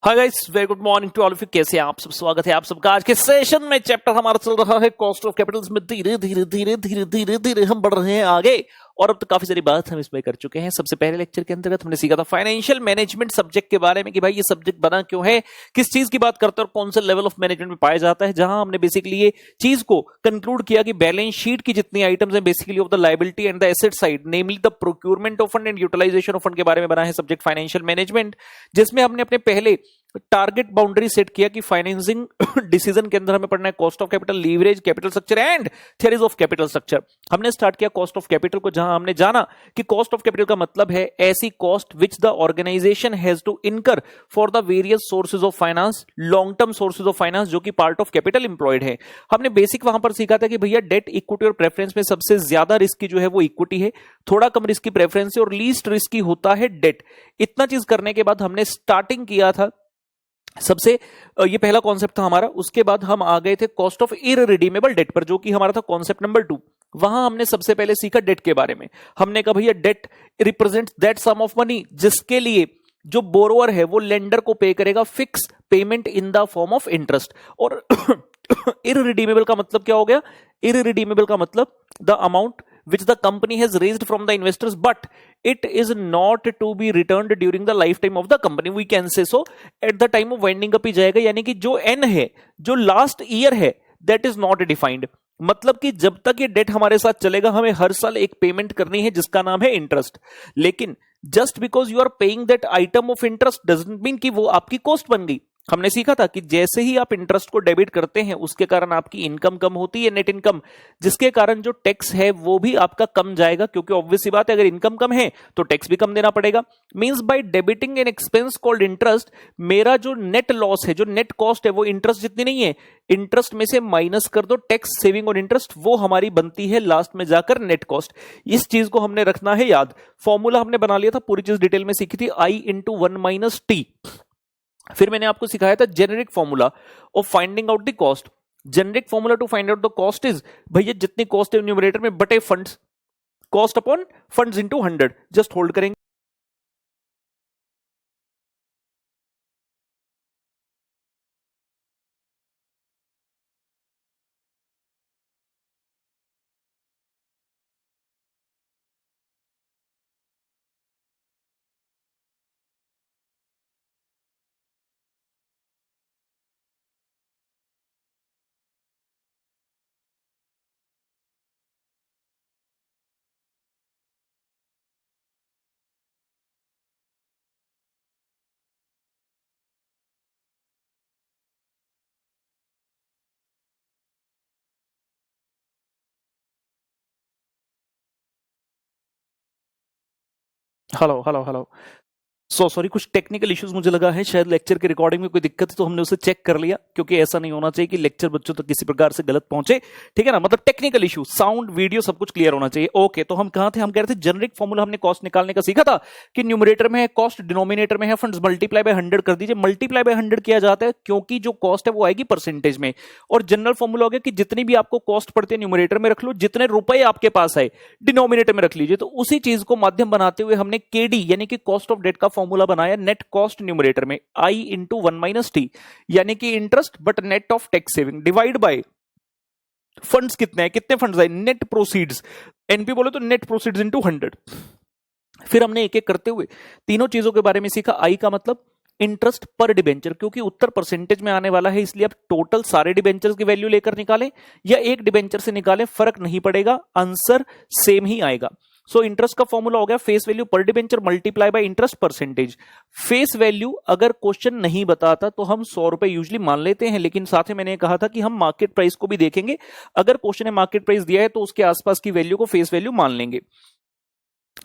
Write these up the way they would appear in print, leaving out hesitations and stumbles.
Hi guys, very good morning to all of you. कैसे हैं आप सब? स्वागत है आप सबका आज के सेशन में। चैप्टर हमारा चल रहा है कॉस्ट ऑफ कैपिटल्स में। धीरे धीरे धीरे धीरे धीरे धीरे हम बढ़ रहे हैं आगे और अब तो काफी सारी बात हम इसमें कर चुके हैं। सबसे पहले लेक्चर के अंतर्गत हमने सीखा था फाइनेंशियल मैनेजमेंट सब्जेक्ट के बारे में कि भाई ये सब्जेक्ट बना क्यों है, किस चीज की बात करता है और कौन से लेवल ऑफ मैनेजमेंट में पाया जाता है। जहां हमने बेसिकली ये चीज को कंक्लूड किया कि बैलेंस शीट की जितनी आइटम्स है basically of the liability and the asset side, namely the procurement of fund and utilisation of fund के बारे में बना है सब्जेक्ट फाइनेंशियल मैनेजमेंट, जिसमें हमने अपने पहले टारगेट बाउंड्री सेट किया कि फाइनेंसिंग डिसीजन के अंदर हमें पढ़ना है cost of capital, leverage, capital structure and theories of capital structure. हमने स्टार्ट किया कॉस्ट ऑफ कैपिटल को, जहां हमने जाना कि कॉस्ट ऑफ कैपिटल का मतलब है ऐसी cost which the organisation has to incur for the various sources of finance, long term sources of finance जो कि पार्ट ऑफ कैपिटल इंप्लॉयड है। हमने बेसिक वहां पर सीखा था कि भैया डेट, इक्विटी और प्रेफरेंस में सबसे ज्यादा रिस्की जो है वो इक्विटी है, थोड़ा कम रिस्की प्रेफरेंस है और लीस्ट रिस्की होता है डेट। इतना चीज करने के बाद हमने स्टार्टिंग किया था सबसे, ये पहला कॉन्सेप्ट था हमारा। उसके बाद हम आ गए थे कॉस्ट ऑफ इररिडीमेबल डेट पर, जो कि हमारा था कॉन्सेप्ट नंबर 2। वहां हमने सबसे पहले सीखा डेट के बारे में। हमने कहा भैया debt represents that sum of money जिसके लिए जो बोरोअर है वो लेंडर को पे करेगा fix payment in the form of interest. और इररिडीमेबल का मतलब क्या हो गया? इररिडीमेबल का मतलब the amount which the company has raised from the investors but it is not to be returned during the lifetime of the company, we can say so at the time of winding up ही जाएगा। यानी कि जो n है, जो last year है, that is not defined। मतलब कि जब तक ये डेट हमारे साथ चलेगा हमें हर साल एक पेमेंट करनी है जिसका नाम है इंटरेस्ट। लेकिन just because you are paying that item of interest doesn't mean कि वो आपकी कॉस्ट बन गई। हमने सीखा था कि जैसे ही आप इंटरेस्ट को डेबिट करते हैं उसके कारण आपकी इनकम कम होती है, नेट इनकम, जिसके कारण जो टैक्स है वो भी आपका कम जाएगा, क्योंकि ऑब्वियस सी बात है अगर इनकम कम है तो टैक्स भी कम देना पड़ेगा। Means by debiting an expense called interest, मेरा जो नेट लॉस है, जो नेट कॉस्ट है, वो इंटरेस्ट जितनी नहीं है, इंटरेस्ट में से माइनस कर दो टैक्स, सेविंग और इंटरेस्ट, वो हमारी बनती है लास्ट में जाकर नेट कॉस्ट। इस चीज को हमने रखना है याद। फॉर्मूला हमने बना लिया था, पूरी चीज डिटेल में सीखी थी, I इंटू 1 माइनस टी। फिर मैंने आपको सिखाया था generic formula of finding out the cost. Generic formula to find out the cost is भैया जितनी कॉस्ट है न्यूमरेटर में बटे funds, cost upon funds into 100। Just hold करेंगे। हेलो हेलो हेलो, सॉरी, कुछ टेक्निकल इश्यूज मुझे लगा है, शायद लेक्चर के रिकॉर्डिंग में कोई दिक्कत है तो हमने उसे चेक कर लिया, क्योंकि ऐसा नहीं होना चाहिए कि लेक्चर बच्चों तक किसी प्रकार से गलत पहुंचे। ठीक है ना, मतलब टेक्निकल इशू, साउंड वीडियो सब कुछ क्लियर होना चाहिए। ओके, तो हम कहां थे? हम कह रहे थे जेनेरिक फॉर्मूला हमने कॉस्ट निकालने का सीखा था कि न्यूमरेटर में है कॉस्ट, डिनोमिनेटर में है फंड्स, मल्टीप्लाई बाय 100 कर दीजिए। मल्टीप्लाई बाय 100 किया जाता है क्योंकि जो कॉस्ट है वो आएगी परसेंटेज में। और जनरल फॉर्मूला हो गया कि जितनी भी आपको कॉस्ट पड़ती है न्यूमरेटर में रख लो, जितने रुपए आपके पास है डिनोमिनेटर में रख लीजिए। तो उसी चीज को माध्यम बनाते हुए हमने केडी यानी कि कॉस्ट ऑफ डेट का फॉर्मूला बनाया नेट कॉस्ट न्यूमरेटर में, I इंटू 1 माइनस टी, यानी कि interest but net of tax saving divide by funds कितने हैं, कितने फंड्स आए, नेट प्रोसीड्स, एनपी बोले तो नेट प्रोसीड्स इनटू 100। फिर हमने एक एक करते हुए तीनों चीजों के बारे में सीखा। I का मतलब इंटरेस्ट पर डिबेंचर, क्योंकि उत्तर परसेंटेज में आने वाला है इसलिए आप टोटल सारे डिबेंचर्स की वैल्यू लेकर निकालें या एक डिबेंचर से निकालें, फर्क नहीं पड़ेगा, आंसर सेम ही आएगा। सो इंटरेस्ट का फॉर्मूला हो गया फेस वैल्यू पर debenture multiply by interest percentage. Face value अगर क्वेश्चन नहीं बताता तो हम 100 रुपए यूजली मान लेते हैं, लेकिन साथ में मैंने कहा था कि हम मार्केट प्राइस को भी देखेंगे। अगर क्वेश्चन ने मार्केट प्राइस दिया है तो उसके आसपास की वैल्यू को फेस वैल्यू मान लेंगे।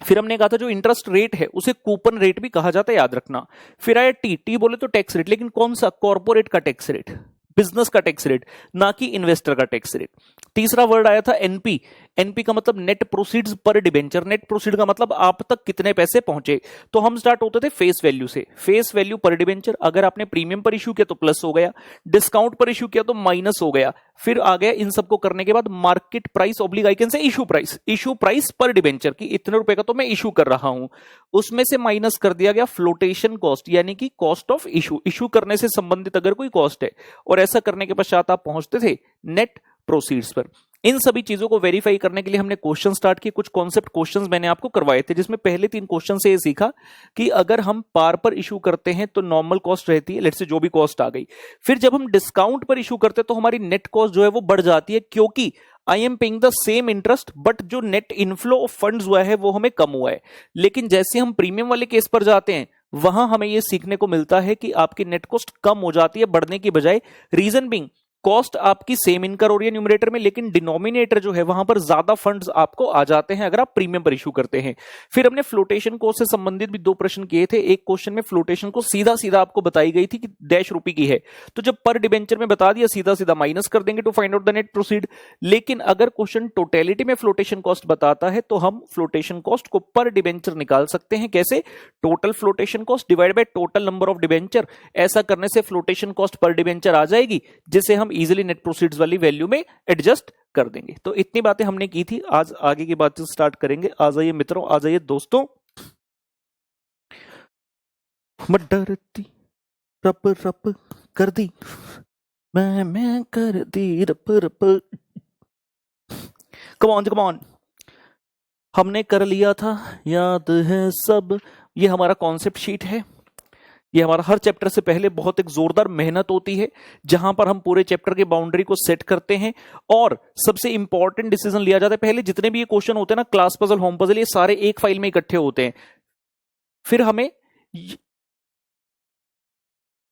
फिर हमने कहा था जो इंटरेस्ट रेट है उसे कूपन रेट भी कहा जाता है, याद रखना। फिर आया टी, टी बोले तो टैक्स रेट, लेकिन कौन सा? कॉर्पोरेट का टैक्स रेट। बिजनेस का टैक्स रेट, ना कि इन्वेस्टर का टैक्स रेट। तीसरा वर्ड आया था एनपी। एनपी का मतलब नेट प्रोसीड्स पर डिबेंचर। नेट प्रोसीड का मतलब आप तक कितने पैसे पहुंचे। तो हम स्टार्ट होते थे फेस वैल्यू से, फेस वैल्यू पर डिबेंचर। अगर आपने प्रीमियम पर इशू किया तो प्लस हो गया, डिस्काउंट पर इशू किया तो माइनस हो गया। फिर आ गया इन सबको करने के बाद market price oblique I can say issue price. Issue price पर डिबेंचर की इतने रुपए का तो मैं इशू कर रहा हूं, उसमें से माइनस कर दिया गया फ्लोटेशन कॉस्ट, यानी कि कॉस्ट ऑफ इशू। इशू करने से संबंधित अगर कोई कॉस्ट है, और ऐसा करने के पश्चात आप पहुंचते थे नेट प्रोसीड्स पर। इन सभी चीजों को वेरीफाई करने के लिए हमने क्वेश्चन स्टार्ट किए। कुछ कॉन्सेप्ट क्वेश्चंस मैंने आपको करवाए थे, जिसमें पहले 3 क्वेश्चन से ये सीखा कि अगर हम पार पर इशू करते हैं तो नॉर्मल कॉस्ट रहती है, लेट्स से जो भी कॉस्ट आ गई। फिर जब हम डिस्काउंट पर इशू करते हैं तो हमारी नेट कॉस्ट जो है वो बढ़ जाती है, क्योंकि I am paying the same interest but जो नेट इनफ्लो ऑफ फंड्स हुआ है वो हमें कम हुआ है। लेकिन जैसे हम प्रीमियम वाले केस पर जाते हैं, वहां हमें यह सीखने को मिलता है कि आपकी नेट कॉस्ट कम हो जाती है बढ़ने की बजाय। रीजन बिंग, कॉस्ट आपकी सेम इनकर हो रही है न्यूमरेटर में, लेकिन डिनोमिनेटर जो है वहां पर ज्यादा फंड्स आपको आ जाते हैं अगर आप प्रीमियम पर इशू करते हैं। फिर हमने फ्लोटेशन कॉस्ट से संबंधित भी 2 प्रश्न किए थे। एक क्वेश्चन में फ्लोटेशन को सीधा सीधा आपको बताई गई थी कि ₹1 की है, तो जब पर डिबेंचर में बता दिया सीधा सीधा माइनस कर देंगे to find out the net proceed. लेकिन अगर क्वेश्चन टोटलिटी में फ्लोटेशन कॉस्ट बताता है तो हम फ्लोटेशन कॉस्ट को पर डिबेंचर निकाल सकते हैं। कैसे? Total flotation cost divide by total number of debenture. ऐसा करने से फ्लोटेशन कॉस्ट पर डिबेंचर आ जाएगी, जिसे हम इजीली नेट प्रोसीड्स वाली वैल्यू में एडजस्ट कर देंगे। तो इतनी बातें हमने की थी। आज आगे की बातें स्टार्ट करेंगे। आ जाइए मित्रों, आ जाइए दोस्तों। मैं डरती रप रप कर दी, मैं कर दी रप रप। कम ऑन, हमने कर लिया था, याद है सब। ये हमारा कॉन्सेप्ट शीट है। ये हमारा हर चैप्टर से पहले बहुत एक जोरदार मेहनत होती है, जहां पर हम पूरे चैप्टर की बाउंड्री को सेट करते हैं और सबसे इंपॉर्टेंट डिसीजन लिया जाता है। पहले जितने भी ये क्वेश्चन होते हैं ना, क्लास पजल, होम पजल, ये सारे एक फाइल में इकट्ठे होते हैं। फिर हमें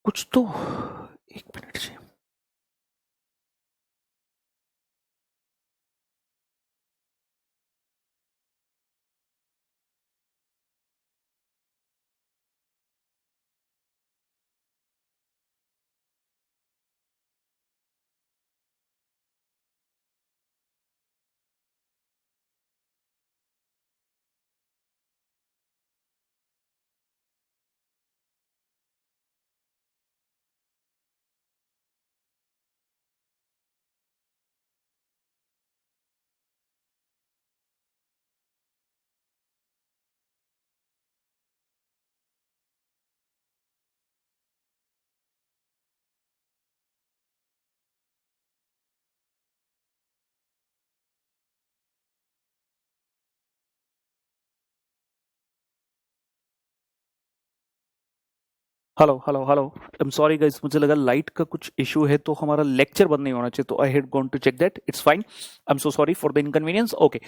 कुछ तो 1 मिनट से hello I am sorry guys, मुझे लगा लाइट का कुछ इशू है तो हमारा लेक्चर बंद नहीं होना चाहिए, तो I had gone to check that. It's fine, I am so sorry for the inconvenience. Okay,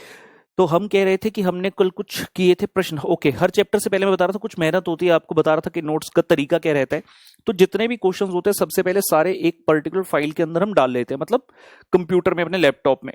तो हम कह रहे थे कि हमने कल कुछ किए थे प्रश्न। ओके, हर चैप्टर से पहले मैं बता रहा था कुछ मेहनत होती है, आपको बता रहा था कि नोट्स का तरीका क्या रहता है। तो जितने भी क्वेश्चंस होते हैं सबसे पहले सारे एक पर्टिकुलर फाइल के अंदर हम डाल लेते हैं, मतलब कंप्यूटर में, अपने लैपटॉप में।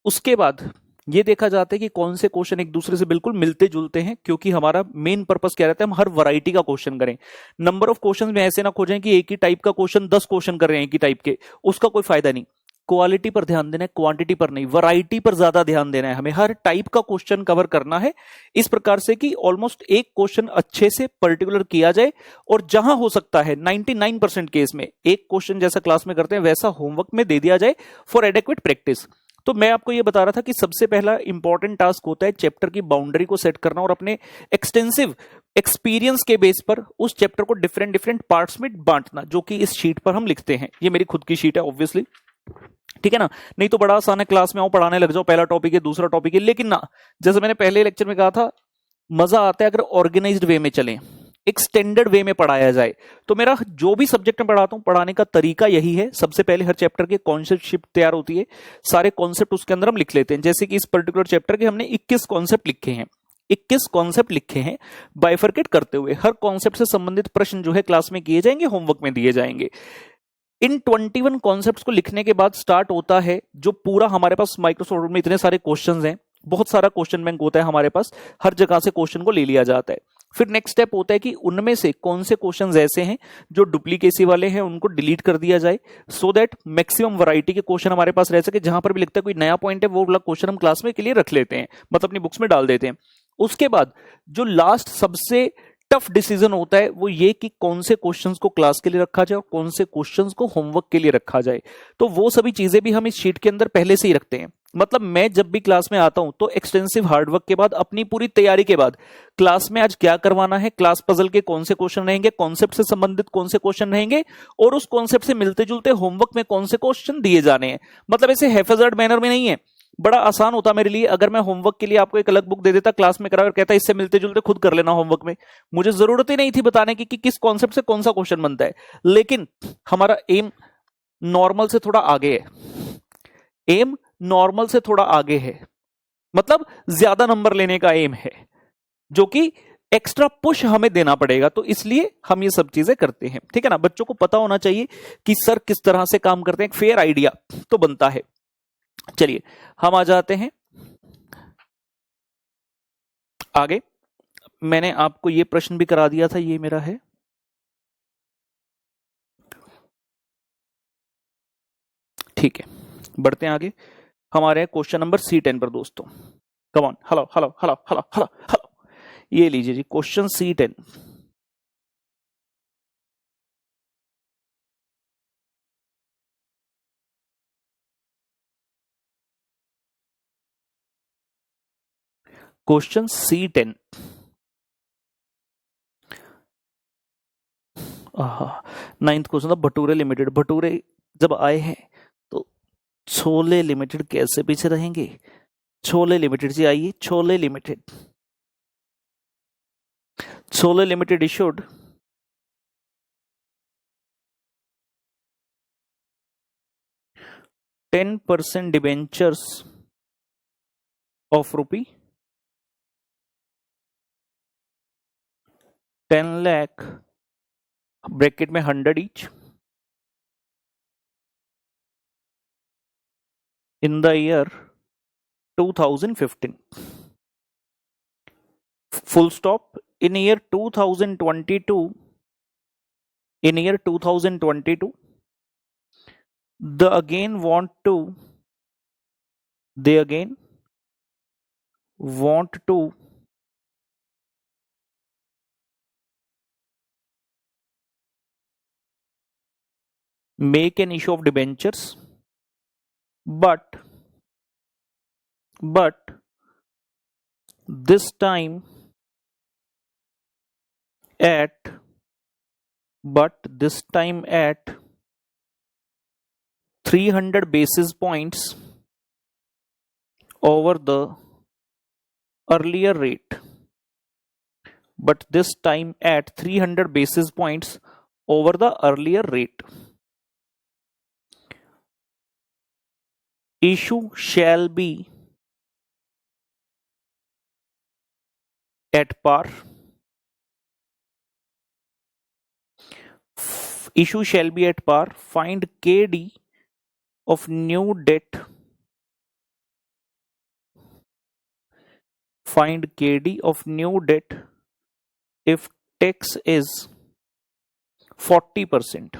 उसके बाद ये देखा जाता है कि कौन से क्वेश्चन एक दूसरे से बिल्कुल मिलते जुलते हैं, क्योंकि हमारा मेन पर्पस क्या रहता है, हम हर वैरायटी का क्वेश्चन करें। नंबर ऑफ क्वेश्चन में ऐसे ना खोजें कि एक ही टाइप का क्वेश्चन 10 क्वेश्चन कर रहे हैं एक ही टाइप के, उसका कोई फायदा नहीं। क्वालिटी पर ध्यान देना है, क्वांटिटी पर नहीं। वैरायटी पर ज्यादा ध्यान देना है, हमें हर टाइप का क्वेश्चन कवर करना है, इस प्रकार से कि ऑलमोस्ट एक क्वेश्चन अच्छे से पर्टिकुलर किया जाए। और जहां हो सकता है 99% केस में एक क्वेश्चन जैसा क्लास में करते हैं वैसा होमवर्क में दे दिया जाए फॉर एडेक्वेट प्रैक्टिस। तो मैं आपको यह बता रहा था कि सबसे पहला इंपॉर्टेंट टास्क होता है चैप्टर की बाउंड्री को सेट करना और अपने एक्सटेंसिव एक्सपीरियंस के बेस पर उस चैप्टर को डिफरेंट डिफरेंट पार्ट्स में बांटना, जो कि इस शीट पर हम लिखते हैं। ये मेरी खुद की शीट है ऑब्वियसली, ठीक है ना। नहीं तो बड़ा आसान है, क्लास में आओ, पढ़ाने लग जाओ, पहला टॉपिक है, दूसरा टॉपिक है। लेकिन ना, जैसे मैंने पहले लेक्चर में कहा था, मजा आता है अगर ऑर्गेनाइज्ड वे में चलें, एक स्टैंडर्ड वे में पढ़ाया जाए। तो मेरा जो भी सब्जेक्ट में पढ़ाता हूं, पढ़ाने का तरीका यही है। सबसे पहले हर चैप्टर के कॉन्सेप्ट शीट तैयार होती है, सारे कॉन्सेप्ट उसके अंदर हम लिख लेते हैं। जैसे कि इस पर्टिकुलर चैप्टर के हमने 21 कॉन्सेप्ट लिखे हैं, 21 कॉन्सेप्ट लिखे हैं बाइफरकेट करते हुए। हर कॉन्सेप्ट से संबंधित प्रश्न जो है क्लास में किए जाएंगे, होमवर्क में दिए जाएंगे। इन 21 कॉन्सेप्ट्स को लिखने के बाद स्टार्ट होता है जो पूरा हमारे पास माइक्रोसॉफ्ट में इतने सारे क्वेश्चंस हैं, बहुत सारा क्वेश्चन बैंक होता है हमारे पास, हर जगह से क्वेश्चन को ले लिया जाता है। फिर नेक्स्ट स्टेप होता है कि उनमें से कौन से क्वेश्चंस ऐसे हैं जो डुप्लीकेसी वाले हैं, उनको डिलीट कर दिया जाए, सो दैट मैक्सिमम वैरायटी के क्वेश्चन हमारे पास रह सके। जहां पर भी लगता है कोई नया पॉइंट है, वो वाला क्वेश्चन हम क्लास में के लिए रख लेते हैं, मतलब अपनी बुक्स में डाल देते हैं। उसके बाद जो लास्ट सबसे टफ डिसीजन होता है वो ये कि कौन से क्वेश्चंस को क्लास के लिए रखा जाए और कौन से क्वेश्चंस को होमवर्क के लिए रखा जाए। तो वो सभी चीजें भी हम इस शीट के अंदर पहले से ही रखते हैं। मतलब मैं जब भी क्लास में आता हूं तो एक्सटेंसिव हार्डवर्क के बाद, अपनी पूरी तैयारी के बाद, क्लास में आज क्या करवाना है, क्लास पजल के कौन से क्वेश्चन रहेंगे, कॉन्सेप्ट से संबंधित कौन से क्वेश्चन रहेंगे और उस कॉन्सेप्ट से मिलते जुलते होमवर्क में कौन से क्वेश्चन दिए जाने हैं। मतलब ऐसे हैफेजर्ड मैनर में नहीं है। बड़ा आसान होता मेरे लिए अगर मैं होमवर्क के लिए आपको एक अलग बुक दे देता, क्लास में करा और कहता इससे मिलते जुलते खुद कर लेना होमवर्क में। मुझे जरूरत ही नहीं थी बताने की कि किस कॉन्सेप्ट से कौन सा क्वेश्चन बनता है। लेकिन हमारा एम नॉर्मल से थोड़ा आगे है, एम नॉर्मल से थोड़ा आगे है, मतलब ज्यादा नंबर लेने का एम है, जो कि एक्स्ट्रा पुश हमें देना पड़ेगा। तो इसलिए हम ये सब चीजें करते हैं, ठीक है ना। बच्चों को पता होना चाहिए कि सर किस तरह से काम करते हैं, एक फेयर आइडिया तो बनता है। चलिए हम आ जाते हैं आगे। मैंने आपको ये प्रश्न भी करा दिया था, ये मेरा है। ठीक है, बढ़ते हैं आगे। हमारे क्वेश्चन नंबर C10 पर दोस्तों। Come on, hello hello hello hello hello hello, ये लीजिए जी question C10। Question C10। Ninth question था भटूरे लिमिटेड। भटूरे जब आए हैं तो छोले लिमिटेड कैसे पीछे रहेंगे। छोले लिमिटेड जी आइए, chole limited. Chole limited issued 10% debentures of rupee 10 lakh bracket में 100 each in the year 2015, full stop, in year 2022, in year 2022 they again want to make an issue of debentures, but this time at 300 basis points over the earlier rate, but this time at 300 basis points over the earlier rate. Issue shall be at par. Issue shall be at par. Find KD of new debt. Find KD of new debt if tax is 40%.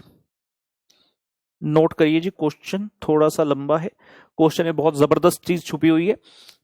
Note करिए जी, question थोड़ा सा लंबा है, question में बहुत जबरदस्त चीज छुपी हुई है।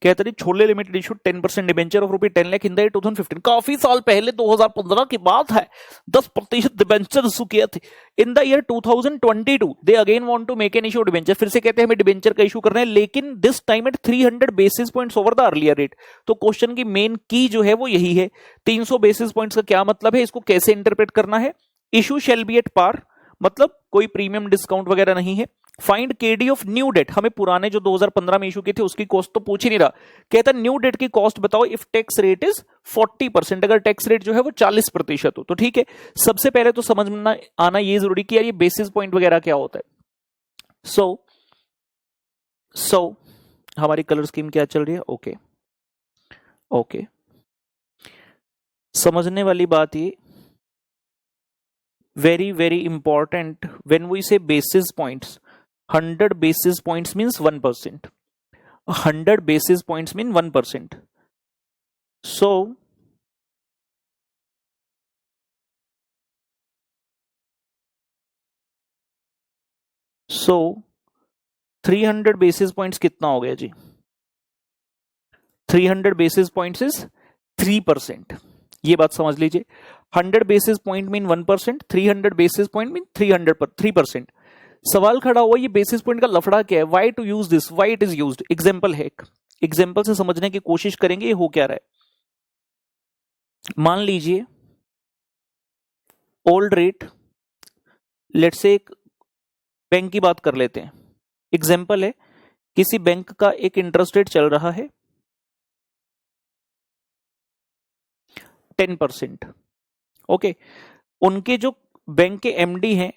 कहते हैं chole limited issue 10% debenture of rupee 10 lakh in the 2015। काफी साल पहले 2015 की बात है, 10% डिबेंचर इशू किए थे। In the year 2022 they again want to make an issue debenture, फिर से कहते हैं हमें डिबेंचर का इशू करना है, लेकिन this time at 300 basis points over the earlier rate. तो क्वेश्चन की मेन की जो है वो यही है। 300 बेसिस पॉइंट्स का क्या मतलब है, इसको कैसे इंटरप्रेट करना है। Issue shall be at par, मतलब कोई प्रीमियम डिस्काउंट वगैरह नहीं है। Find KD of new debt, हमें पुराने जो 2015 में इशू किए थे उसकी कॉस्ट तो पूछ ही नहीं रहा, कहता न्यू डेट की कॉस्ट बताओ इफ टैक्स रेट इज 40%, अगर टैक्स रेट जो है वो 40% हो। तो ठीक है, सबसे पहले तो समझ में आना ये जरूरी कि यार ये बेसिस पॉइंट वगैरह क्या होता है। सो हमारी कलर स्कीम क्या चल रही है। ओके, समझने वाली बात ये, very important, when we say basis points, 100 basis points means 1%. 100 basis points mean 1%. So so 300 basis points कितना हो गया जी? 300 बेसिस पॉइंट्स इज 3%। ये बात समझ लीजिए। 100 basis point mean 1%, 300 basis point mean 3%। सवाल खड़ा हुआ ये बेसिस पॉइंट का लफड़ा क्या है? Why to use this, why it is used? Example है, एक एग्जांपल से समझने की कोशिश करेंगे ये हो क्या रहा है। मान लीजिए ओल्ड रेट, लेट्स से एक बैंक की बात कर लेते हैं। एग्जांपल है, किसी बैंक का एक इंटरेस्ट रेट चल रहा है 10%। ओके, उनके जो बैंक के एमडी हैं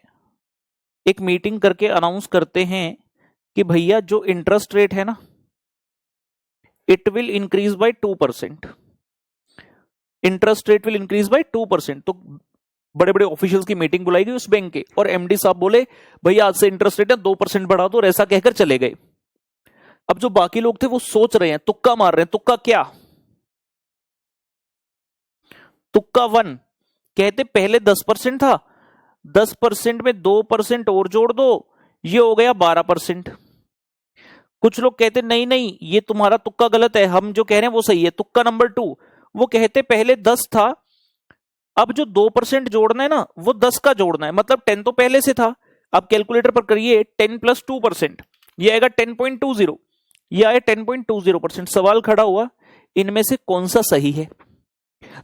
एक मीटिंग करके अनाउंस करते हैं कि भैया जो इंटरेस्ट रेट है ना, it will increase by 2%। Interest rate will increase by 2%। तो बड़े बड़े ऑफिशियल्स की मीटिंग बुलाई गई उस बैंक के, और एमडी साहब बोले भैया आज से इंटरेस्ट रेट है 2% बढ़ा दो, और ऐसा कहकर चले गए। अब जो बाकी लोग थे वो सोच रहे हैं, तुक्का मार रहे हैं। तुक्का क्या? तुक्का 1। कहते पहले 10% था, 10% में 2% और जोड़ दो, ये हो गया 12%। कुछ लोग कहते नहीं नहीं ये तुम्हारा तुक्का गलत है, हम जो कह रहे हैं वो सही है। तुक्का नंबर 2, वो कहते पहले 10 था, अब जो 2% जोड़ना है ना वो 10 का जोड़ना है, मतलब 10 तो पहले से था। अब कैलकुलेटर पर करिए 10 प्लस 2%, ये आएगा 10.20, ये आया 10.20%। सवाल खड़ा हुआ इनमें से कौन सा सही है?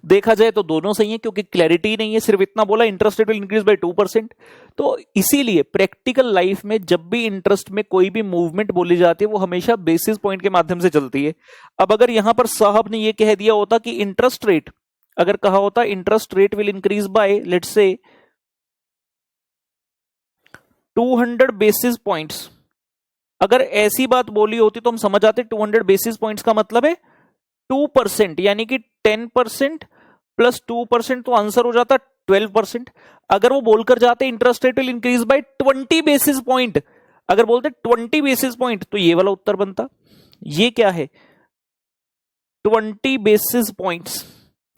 देखा जाए तो दोनों सही है, क्योंकि क्लैरिटी नहीं है, सिर्फ इतना बोला interest rate will increase by 2%। तो इसीलिए प्रैक्टिकल लाइफ में जब भी इंटरेस्ट में कोई भी मूवमेंट बोली जाती है वो हमेशा बेसिस पॉइंट के माध्यम से चलती है। अब अगर यहां पर साहब ने ये कह दिया होता कि इंटरेस्ट रेट, अगर कहा होता interest rate will increase by let's say 200 basis points, अगर ऐसी बात बोली होती तो हम समझ आते 200 बेसिस पॉइंट्स का मतलब है 2%, यानी कि 10% प्लस 2%, तो आंसर हो जाता 12%। अगर वो बोलकर जाते interest rate will increase by 20 basis point, अगर बोलते 20 बेसिस पॉइंट, तो ये वाला उत्तर बनता। ये क्या है? 20 बेसिस पॉइंट्स।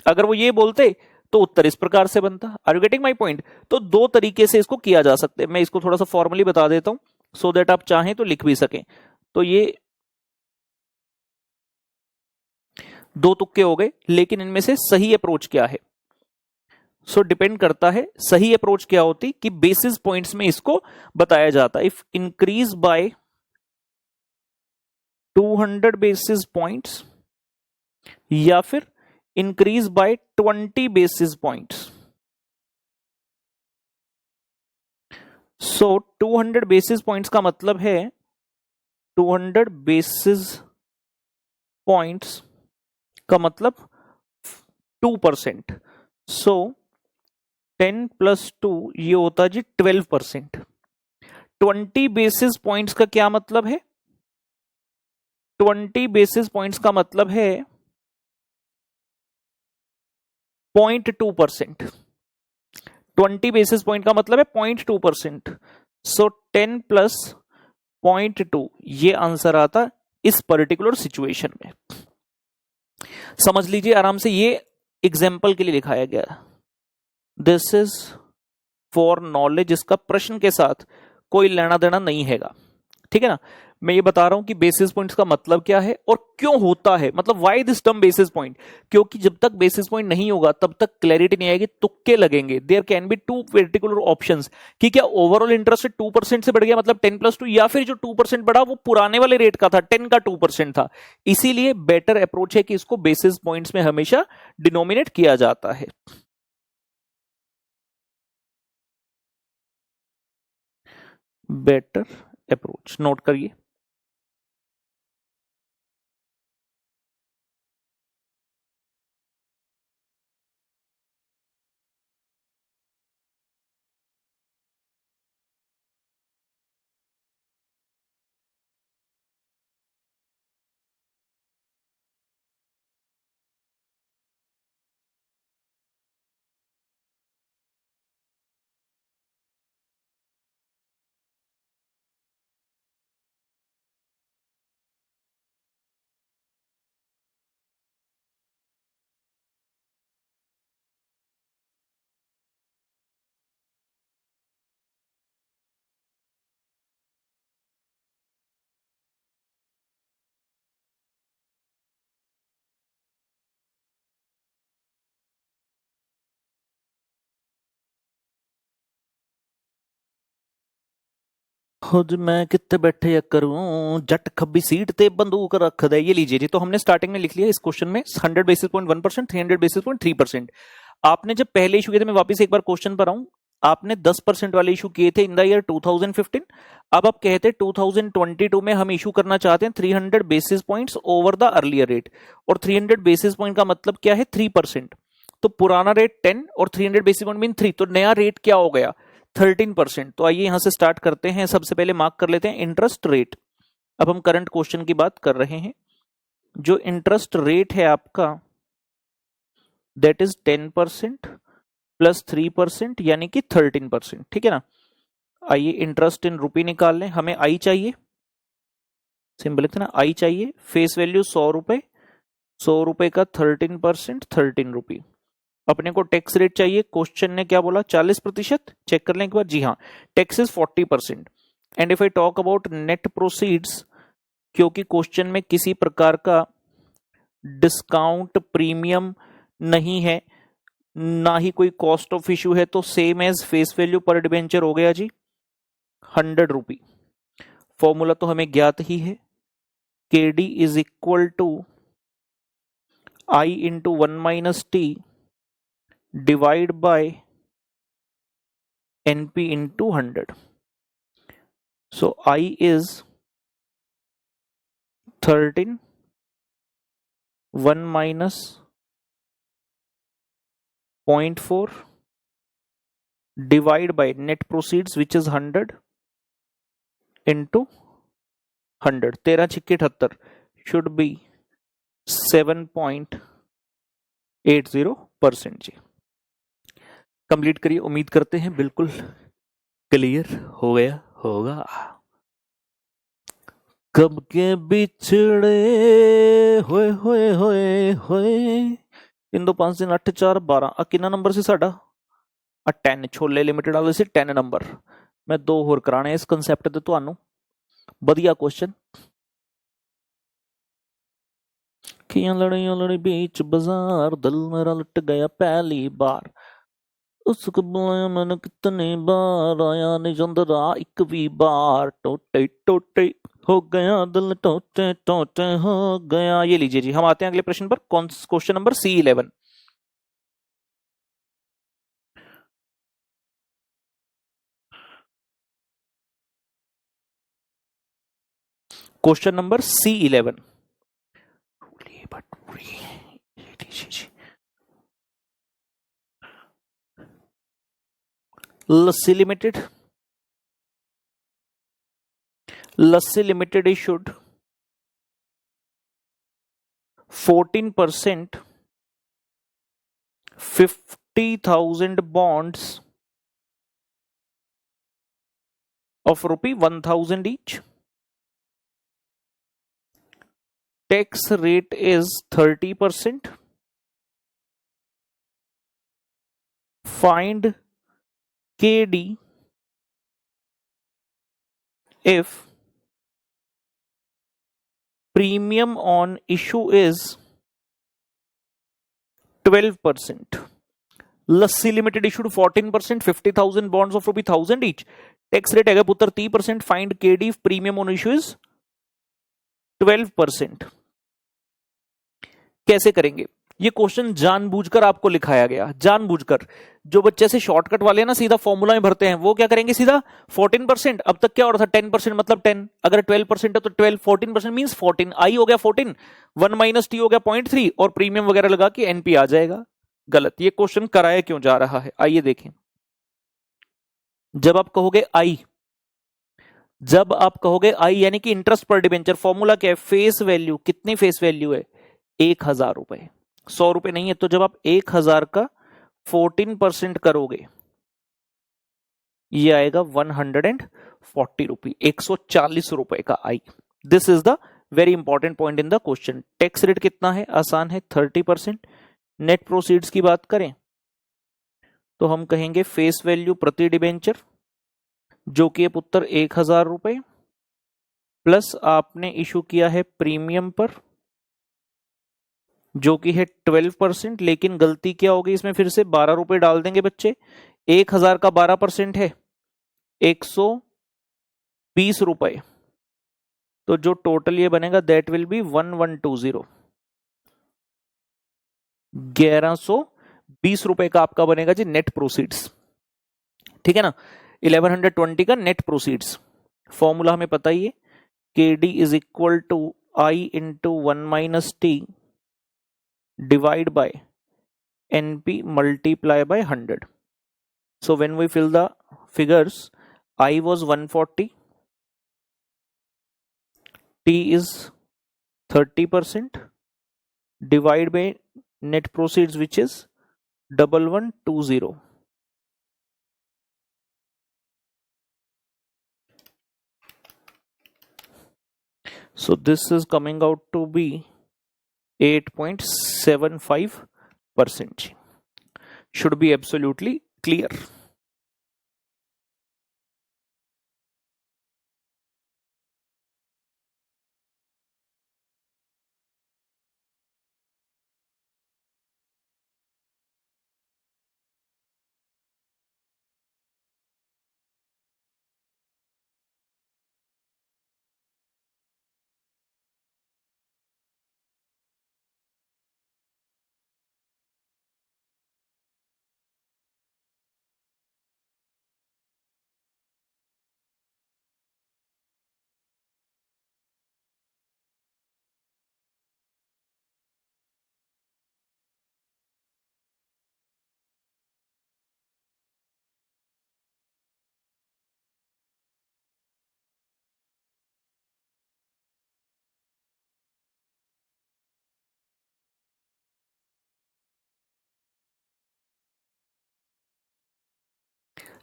अगर वो ये बोलते तो उत्तर इस प्रकार से बनता। Are you getting my point? तो दो तरीके से इसको किया जा सकता है। मैं इसको थोड़ा सा फॉर्मली बता देता हूं सो दैट आप चाहें तो लिख भी सकें। तो ये दो तुक्के हो गए, लेकिन इनमें से सही अप्रोच क्या है? सो डिपेंड करता है सही अप्रोच क्या होती कि बेसिस पॉइंट्स में इसको बताया जाता। If increase by 200 basis points या फिर increase by 20 basis points. So 200 basis points का मतलब है 200 बेसिस पॉइंट्स का मतलब 2%। सो 10 प्लस 2 ये होता जी 12%। 20 बेसिस पॉइंट्स का क्या मतलब है? 20 बेसिस पॉइंट्स का मतलब है 0.2%। 20 बेसिस पॉइंट का मतलब है 0.2%। सो 10 प्लस 0.2 ये आंसर आता इस पर्टिकुलर सिचुएशन में। समझ लीजिए आराम से, ये एग्जाम्पल के लिए दिखाया गया। दिस इज फॉर नॉलेज, इसका प्रश्न के साथ कोई लेना देना नहीं हैगा, ठीक है ना। मैं ये बता रहा हूं कि बेसिस पॉइंट्स का मतलब क्या है और क्यों होता है, मतलब why this term basis point. क्योंकि जब तक बेसिस पॉइंट नहीं होगा तब तक क्लैरिटी नहीं आएगी, तुक्के लगेंगे। There can be two particular options कि क्या ओवरऑल इंटरेस्ट रेट 2% से बढ़ गया मतलब 10 प्लस 2, या फिर जो 2% बढ़ा वो पुराने वाले रेट का था, 10 का 2% था। इसीलिए बेटर अप्रोच है कि इसको बेसिस पॉइंट्स में हमेशा डिनोमिनेट किया जाता है। बेटर अप्रोच नोट करिए। खुद मैं कितने बैठे या करूं जट खब्बी सीट ते बंदूक रख दे। ये लीजिए जी, तो हमने स्टार्टिंग में लिख लिया इस क्वेश्चन में 100 बेसिस पॉइंट 1%, 300 बेसिस पॉइंट 3%। आपने जब पहले इशू किए थे, मैं वापस एक बार क्वेश्चन पर आऊं, आपने 10% वाले इशू किए थे इन द ईयर 2015। अब आप कहते 2022 में हम इशू करना चाहते हैं 300 basis points over the earlier rate, और 300 बेसिस पॉइंट का मतलब क्या है 3%। तो पुराना रेट 10 और 300 बेसिस पॉइंट मीन 3, तो नया रेट क्या हो गया 13%। तो आइए यहां से स्टार्ट करते हैं। सबसे पहले मार्क कर लेते हैं इंटरेस्ट रेट। अब हम करंट क्वेश्चन की बात कर रहे हैं। जो इंटरेस्ट रेट है आपका दैट इज 10% प्लस 3% यानी कि 13%, ठीक है ना। आइए इंटरेस्ट इन रुपी निकाल लें। हमें आई चाहिए, सिंपल लिखते ना, आई चाहिए। फेस वैल्यू 100 रुपए, 100 रुपए का 13%, 13 रुपी। अपने को टैक्स रेट चाहिए। क्वेश्चन ने क्या बोला 40%, चेक कर लें एक बार। जी हाँ, tax is 40%। And if I talk about net proceeds, क्योंकि क्वेश्चन में किसी प्रकार का डिस्काउंट प्रीमियम नहीं है, ना ही कोई कॉस्ट ऑफ इश्यू है, तो सेम एज फेस वैल्यू पर डिबेंचर हो गया जी 100 रुपी। फॉर्मूला तो हमें ज्ञात ही है, KD is equal to I into 1 minus T divide by NP into 100. So I is 13, 1 minus 0.4 divide by net proceeds which is 100 into 100. 13 छिक्के 78 should be 7.80% जी। कंप्लीट करिए, उम्मीद करते हैं बिल्कुल क्लियर हो गया होगा। कब के बिछड़े होए होए होए होए, 3 2 5 3 8 4 12। कितना नंबर से साडा 10। छोले लिमिटेड वाले से 10 नंबर। मैं 2 होर कराने इस कंसैप्ट ते तुहानू। बढ़िया क्वेश्चन। कियां लड़ियां लड़ी बीच बाजार, दिल मेरा लुट गया पहली बार। उसको बुलाया मैंने कितनी बार, आया नहीं चंद्रा एक भी बार। टोटे टोटे हो गया दिल, टोटे टोटे हो गया। ये लीजिए जी, हम आते हैं अगले प्रश्न पर। Question number C11। Question number C11। Lassi limited issued 14% 50,000 bonds of ₹1,000 each. Tax rate is 30%. Find KD if premium on issue is 12%. Lassi limited issued 14%, 50,000 bonds of ₹1,000 each. Tax rate है पुत्र 30%. Find KD if premium on issue is 12%. कैसे करेंगे ये question? जानबूझकर आपको लिखाया गया, जानबूझकर। जो बच्चे से शॉर्टकट वाले ना सीधा फॉर्मूला में भरते हैं, वो क्या करेंगे सीधा 14%। अब तक क्या हो रहा था 10% मतलब 10, अगर 12% है तो 12, 14% मींस 14। आई हो गया 14, 1 माइनस टी हो गया 0.3 और प्रीमियम वगैरह लगा के एनपी आ जाएगा। गलत। ये क्वेश्चन कराया क्यों जा रहा है, आइए देखें। जब आप कहोगे आई, जब आप कहोगे आई यानी कि इंटरेस्ट पर डिबेंचर, फॉर्मूला क्या है? Face value. कितनी फेस वैल्यू है? 1,000 रुपए। 100 रुपए नहीं है, तो जब आप 1,000 का 14% करोगे ये आएगा 140 रुपी, 140 रुपए का I. This is the very important point in the question. Tax rate कितना है? आसान है 30%। नेट प्रोसीड्स की बात करें तो हम कहेंगे फेस वैल्यू प्रति डिबेंचर जो कि है पुत्र 1,000 रुपए, प्लस आपने इशू किया है प्रीमियम पर जो कि है 12%। लेकिन गलती क्या होगी इसमें? फिर से 12 रुपए डाल देंगे बच्चे। 1,000 का 12% है ₹20, तो जो टोटल ये बनेगा दैट विल बी 1120। ₹1120 का आपका बनेगा जी नेट प्रोसीड्स, ठीक है ना। 1120 का नेट प्रोसीड्स, फॉर्मूला हमें पता ही है, KD is equal to I into 1 - T divide by NP multiply by 100। So when we fill the figures, I was 140, T is 30%, divide by net proceeds which is 1120. So this is coming out to be 8.75%. Should be absolutely clear.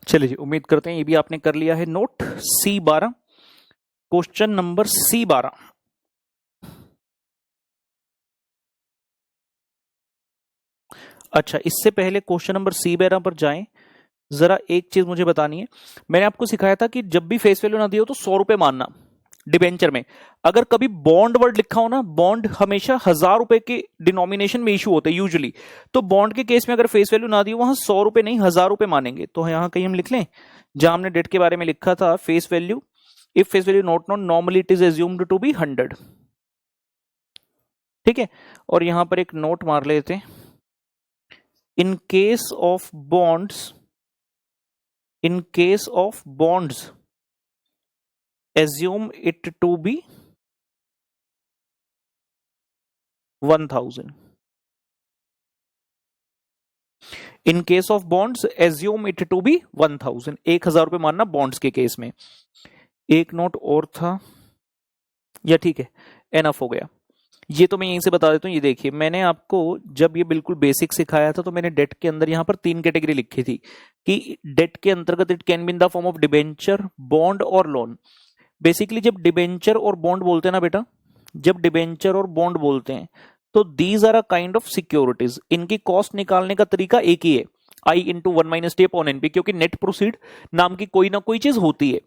चलिए जी, उम्मीद करते हैं ये भी आपने कर लिया है note. C12, question number C12। अच्छा, इससे पहले क्वेश्चन नंबर C12 पर जाएं, जरा एक चीज मुझे बतानी है। मैंने आपको सिखाया था कि जब भी फेस वैल्यू ना दियो तो ₹100 मानना। डिबेंचर में अगर कभी बॉन्ड वर्ड लिखा हो ना, बॉन्ड हमेशा ₹1000 के डिनोमिनेशन में इशू होते हैं यूजुअली, तो बॉन्ड के केस में अगर फेस वैल्यू ना दी वहां ₹100 नहीं ₹1000 मानेंगे। तो यहां कहीं हम लिख लें, जहां हमने डेट के बारे में लिखा था face value, if face value not known normally it is assumed to be 100, ठीक है। और यहां पर एक नोट मार लेते हैं, in case of bonds assume it to be 1000। In case of bonds assume it to be 1000, ₹1000 मानना बॉन्ड्स के केस में। एक नोट और था, या ठीक है, एनफ हो गया। ये तो मैं यहीं से बता देता हूँ। ये देखिए, मैंने आपको जब ये बिल्कुल बेसिक सिखाया था तो मैंने डेट के अंदर यहाँ पर 3 कैटेगरी लिखी थी कि डेट के अंतर्गत it can be in the form of debenture, bond और लोन। बेसिकली जब डिबेंचर और बॉन्ड बोलते हैं ना बेटा, जब डिबेंचर और बॉन्ड बोलते हैं तो these are a kind of securities. इनकी कॉस्ट निकालने का तरीका एक ही है, I into 1 - T upon NP, क्योंकि नेट प्रोसीड नाम की कोई ना कोई चीज होती है।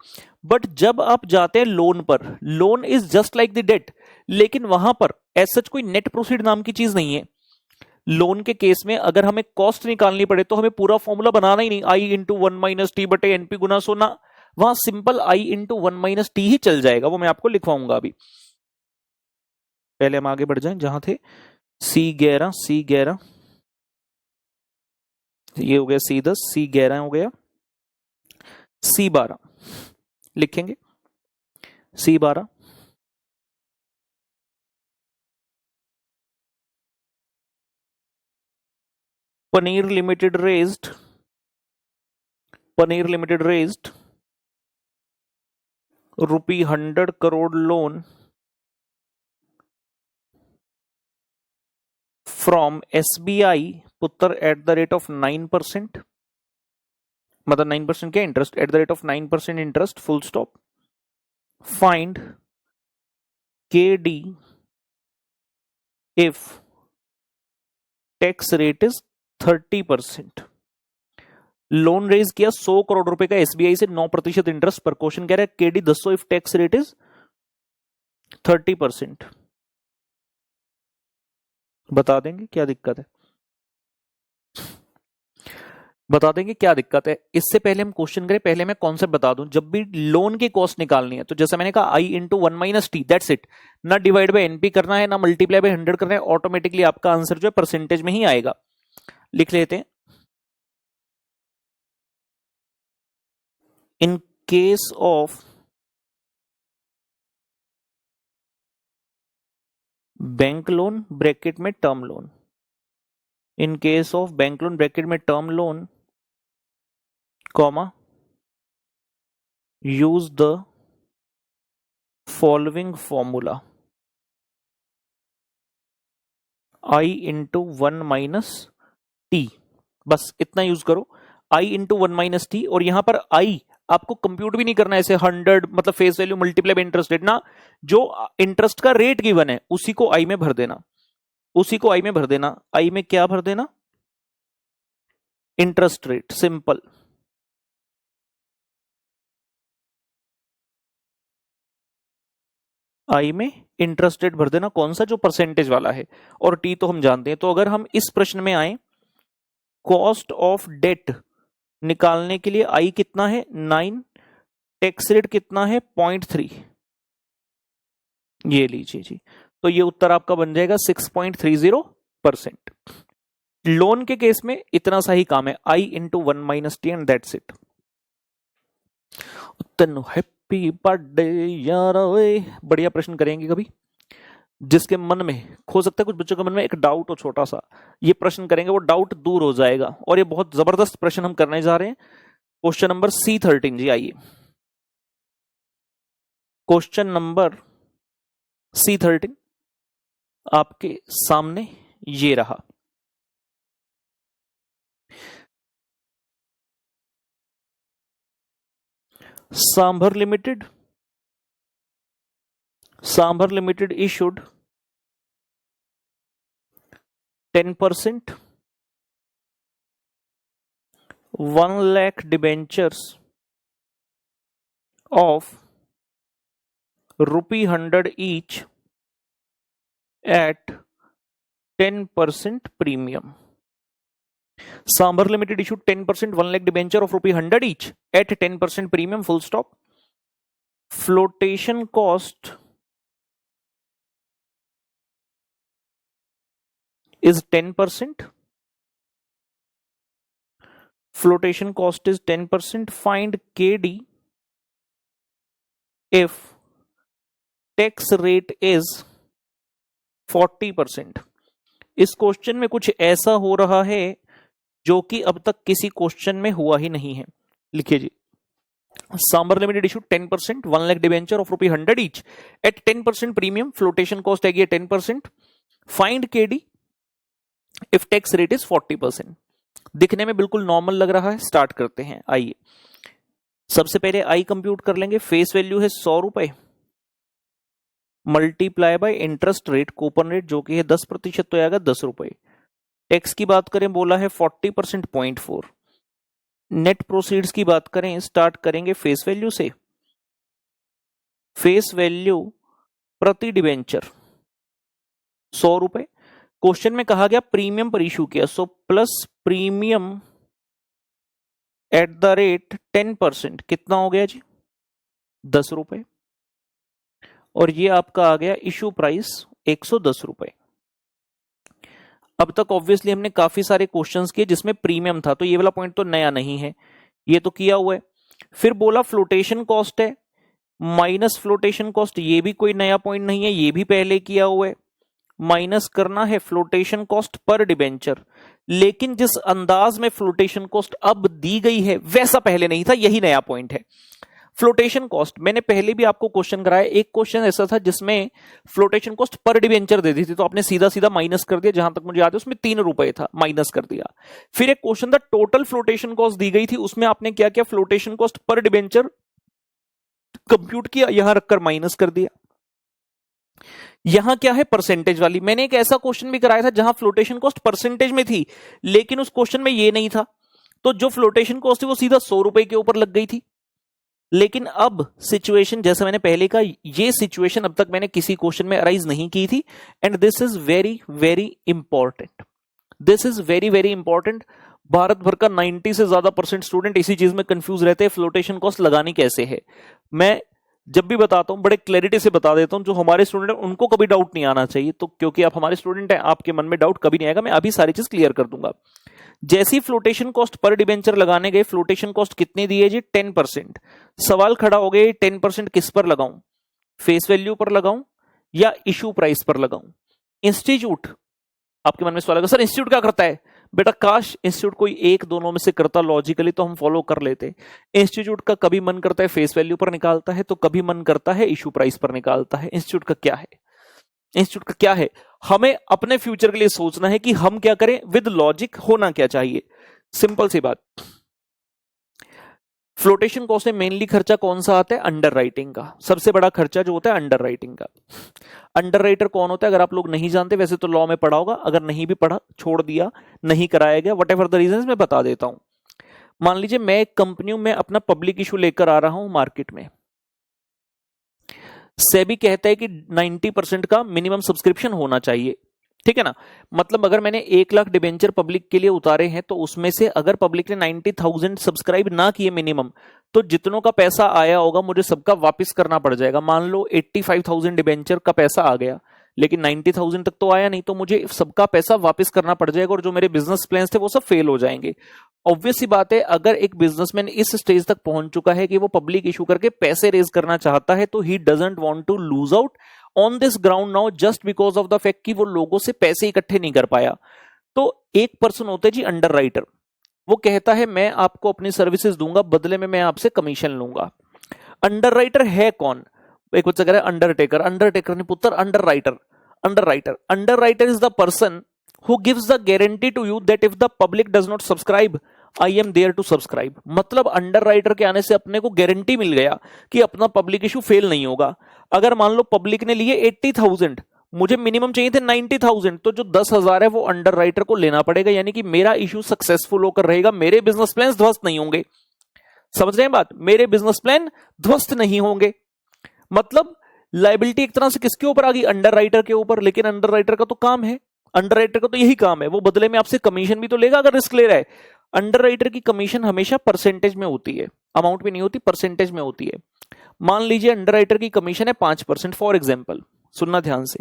बट जब आप जाते हैं लोन पर, loan is just like the debt, लेकिन वहां पर एज सच कोई नेट प्रोसीड नाम की चीज नहीं है। लोन के केस में अगर हमें कॉस्ट निकालनी पड़े तो हमें पूरा फॉर्मूला बनाना ही नहीं, I इंटू 1 - T बटे NP गुना सोना, वहां सिंपल I इंटू 1 - T ही चल जाएगा। वो मैं आपको लिखवाऊंगा अभी। पहले हम आगे बढ़ जाएं, जहां थे C11, ये हो गया C10, C11 हो गया, C12 लिखेंगे। C12 Paneer limited raised ₹100 crore loan from SBI पुत्र एट द रेट ऑफ 9%, मतलब 9% क्या interest, at the rate of 9% interest, full stop. Find KD if tax rate is 30%। Loan raise किया 100 करोड़ रुपए का SBI से, 9% इंटरेस्ट पर। क्वेश्चन कह रहा है KD 10 if tax rate is 30%। बता देंगे क्या दिक्कत है। बता देंगे क्या दिक्कत है। इससे पहले हम क्वेश्चन करें, पहले मैं कॉन्सेप्ट बता दूं। जब भी लोन की कॉस्ट निकालनी है तो जैसे मैंने कहा I into 1 minus T, that's it. ना डिवाइड बाय एनपी करना है, ना मल्टीप्लाई बाय 100 करना है, ऑटोमेटिकली आपका आंसर जो है परसेंटेज में ही आएगा। लिख लेते हैं। In case of bank loan bracket में term loan, in case of bank loan bracket में term loan, comma, use the following formula I into 1 minus T. बस इतना यूज करो, आई इंटू 1 माइनस टी। और यहां पर आई आपको कंप्यूट भी नहीं करना है ऐसे 100 मतलब face value multiply by interest rate ना, जो इंटरेस्ट का रेट गिवन है उसी को आई में भर देना, उसी को आई में भर देना। आई में क्या भर देना? Interest rate, simple. आई में इंटरेस्ट रेट भर देना, कौन सा? जो परसेंटेज वाला है। और टी तो हम जानते हैं। तो अगर हम इस प्रश्न में आए, कॉस्ट ऑफ डेट निकालने के लिए आई कितना है? 9, टैक्स रेट कितना है? 0.3। ये लीजिए जी, तो ये उत्तर आपका बन जाएगा 6.30%। लोन के केस में इतना सा ही काम है, I into 1 minus T and that's it. Happy birthday यार। बढ़िया प्रश्न करेंगे कभी, जिसके मन में हो सकता है कुछ बच्चों के मन में एक डाउट हो छोटा सा, ये प्रश्न करेंगे वो डाउट दूर हो जाएगा। और ये बहुत जबरदस्त प्रश्न हम करने जा रहे हैं। क्वेश्चन नंबर C13 जी, आइए। क्वेश्चन नंबर C13 आपके सामने ये रहा। Sambar limited issued 10% 1 lakh debentures of ₹100 each at 10% premium. Sambar limited issued 10% 1 lakh debenture of ₹100 each at 10% premium, full stop. Flotation cost is 10%. Flotation cost is 10%. Find KD if tax rate is 40%. इस question में कुछ ऐसा हो रहा है जो कि अब तक किसी क्वेश्चन में हुआ ही नहीं है। लिखिए जी, Sambhar limited issued 10% 1 lakh debenture of ₹100 each at 10% premium, flotation cost है 10%। Find KD if tax rate is 40%। दिखने में बिल्कुल नॉर्मल लग रहा है, स्टार्ट करते हैं। आइए, सबसे पहले आई कंप्यूट कर लेंगे। फेस वैल्यू है ₹100 multiply by interest rate, coupon rate जो कि है 10%, तो आएगा ₹10। टैक्स की बात करें, बोला है 40%, 0.4। नेट प्रोसीड्स की बात करें, स्टार्ट करेंगे फेस वैल्यू से। फेस वैल्यू प्रति डिबेंचर ₹100। क्वेश्चन में कहा गया प्रीमियम पर इशू किया, so plus premium eight the rate 10%, कितना हो गया जी? ₹10। और ये आपका आ गया इशू प्राइस ₹110। अब तक ऑब्वियसली हमने काफी सारे क्वेश्चंस किए जिसमें प्रीमियम था, तो ये वाला पॉइंट तो नया नहीं है, ये तो किया हुआ है। फिर बोला फ्लोटेशन कॉस्ट है माइनस फ्लोटेशन कॉस्ट, ये भी कोई नया पॉइंट नहीं है, ये भी पहले किया हुआ है। माइनस करना है फ्लोटेशन कॉस्ट पर डिबेंचर, लेकिन जिस अंदाज में फ्लोटेशन कॉस्ट अब दी गई है वैसा पहले नहीं था, यही नया पॉइंट है। फ्लोटेशन कॉस्ट मैंने पहले भी आपको क्वेश्चन कराया, एक क्वेश्चन ऐसा था जिसमें फ्लोटेशन कॉस्ट पर डिबेंचर दे दी थी, तो आपने सीधा सीधा माइनस कर दिया, जहां तक मुझे याद है उसमें ₹3 था, माइनस कर दिया। फिर एक क्वेश्चन था टोटल फ्लोटेशन कॉस्ट दी गई थी, उसमें आपने क्या किया, flotation cost per debenture compute किया, यहां रखकर माइनस कर दिया। यहां क्या है, परसेंटेज वाली। मैंने एक ऐसा क्वेश्चन भी कराया था जहां फ्लोटेशन कॉस्ट परसेंटेज में थी, लेकिन उस क्वेश्चन में ये नहीं था, तो जो फ्लोटेशन कॉस्ट थी वो सीधा ₹100 के ऊपर लग गई थी। लेकिन अब सिचुएशन, जैसे मैंने पहले कहा, ये सिचुएशन अब तक मैंने किसी क्वेश्चन में अराइज नहीं की थी, and this is very very important. This is very very important. Bharat भर का 90 से ज्यादा % स्टूडेंट इसी चीज में कंफ्यूज रहते हैं, फ्लोटेशन कॉस्ट लगानी कैसे है। मैं जब भी बताता हूं बड़े क्लैरिटी से बता देता हूं, जो हमारे स्टूडेंट हैं उनको कभी डाउट नहीं आना चाहिए, तो क्योंकि आप हमारे स्टूडेंट हैं आपके मन में डाउट कभी नहीं आएगा, मैं अभी सारी चीज क्लियर कर दूंगा। जैसी फ्लोटेशन कॉस्ट पर डिबेंचर लगाने गए, फ्लोटेशन कॉस्ट कितनी दी है जी 10%। सवाल खड़ा हो गया 10% किस पर लगाऊं, फेस वैल्यू पर लगाऊं या इशू प्राइस पर लगाऊं। इंस्टीट्यूट, आपके मन में सवाल आएगा सर इंस्टीट्यूट क्या करता है, बेटा काश इंस्टीट्यूट कोई एक दोनों में से करता लॉजिकली तो हम फॉलो कर लेते। इंस्टीट्यूट का कभी मन करता है फेस वैल्यू पर निकालता है, तो कभी मन करता है इशू प्राइस पर निकालता है। इंस्टीट्यूट का क्या है, इंस्टीट्यूट का क्या है, हमें अपने फ्यूचर के लिए सोचना है कि हम क्या करें, विद लॉजिक होना क्या चाहिए। सिंपल सी बात, फ्लोटेशन कॉस्ट में मेनली खर्चा कौन सा आता है, अंडर राइटिंग का। सबसे बड़ा खर्चा जो होता है अंडर राइटिंग का। अंडर राइटर कौन होता है, अगर आप लोग नहीं जानते, वैसे तो लॉ में पढ़ा होगा, अगर नहीं भी पढ़ा, छोड़ दिया, नहीं कराया गया, वट एवर द रीजन, मैं बता देता हूं। मान लीजिए मैं एक कंपनी में अपना पब्लिक इशू लेकर आ रहा हूं मार्केट में, सेबी कहता है कि 90% का मिनिमम सब्सक्रिप्शन होना चाहिए, ठीक है ना। मतलब अगर मैंने 1 लाख डिबेंचर पब्लिक के लिए उतारे हैं, तो उसमें से अगर पब्लिक ने 90,000 सब्सक्राइब ना किए मिनिमम, तो जितनों का पैसा आया होगा मुझे सबका वापस करना पड़ जाएगा। मान लो 85,000 डिबेंचर का पैसा आ गया, लेकिन 90,000 तक तो आया नहीं, तो मुझे सबका पैसा वापस करना पड़ जाएगा, और जो मेरे बिजनेस प्लान थे वो सब फेल हो जाएंगे। ऑब्वियस सी बात है, अगर एक बिजनेसमैन इस स्टेज तक पहुंच चुका है कि वो पब्लिक इशू करके पैसे रेज करना चाहता है, तो he doesn't want to lose out on this ground now just because of the fact कि वो लोगों से पैसे इकट्ठे नहीं कर पाया। तो एक पर्सन होते जी अंडर राइटर, वो कहता है मैं आपको अपनी सर्विसेज दूंगा, बदले में मैं आपसे कमीशन लूंगा। अंडर राइटर है कौन, एक बच्चा कह रहा है अंडरटेकर, अंडरटेकर नहीं पुत्र, under writer. Under writer is the person who gives the guarantee to you that if the public does not subscribe, I am there to subscribe। मतलब अंडर राइटर के आने से अपने को गारंटी मिल गया कि अपना पब्लिक इशू फेल नहीं होगा। अगर मान लो पब्लिक ने लिए 80,000, मुझे मिनिमम चाहिए थे 90,000, तो जो 10,000 है वो अंडर राइटर को लेना पड़ेगा, यानी कि मेरा इशू सक्सेसफुल होकर रहेगा, मेरे बिजनेस प्लान ध्वस्त नहीं होंगे। समझ रहे हैं बात, मेरे बिजनेस प्लान ध्वस्त नहीं होंगे। मतलब लाइबिलिटी एक तरह से किसके ऊपर आ गई, अंडर राइटर के ऊपर। लेकिन अंडर राइटर का तो काम है, अंडर राइटर का तो यही काम है, वो बदले में आपसे कमीशन भी तो लेगा अगर रिस्क ले रहा है। अंडर राइटर की कमीशन हमेशा परसेंटेज में होती है, अमाउंट में नहीं होती, परसेंटेज में होती है। मान लीजिए अंडर राइटर की कमीशन है 5%, फॉर एग्जाम्पल, सुनना ध्यान से,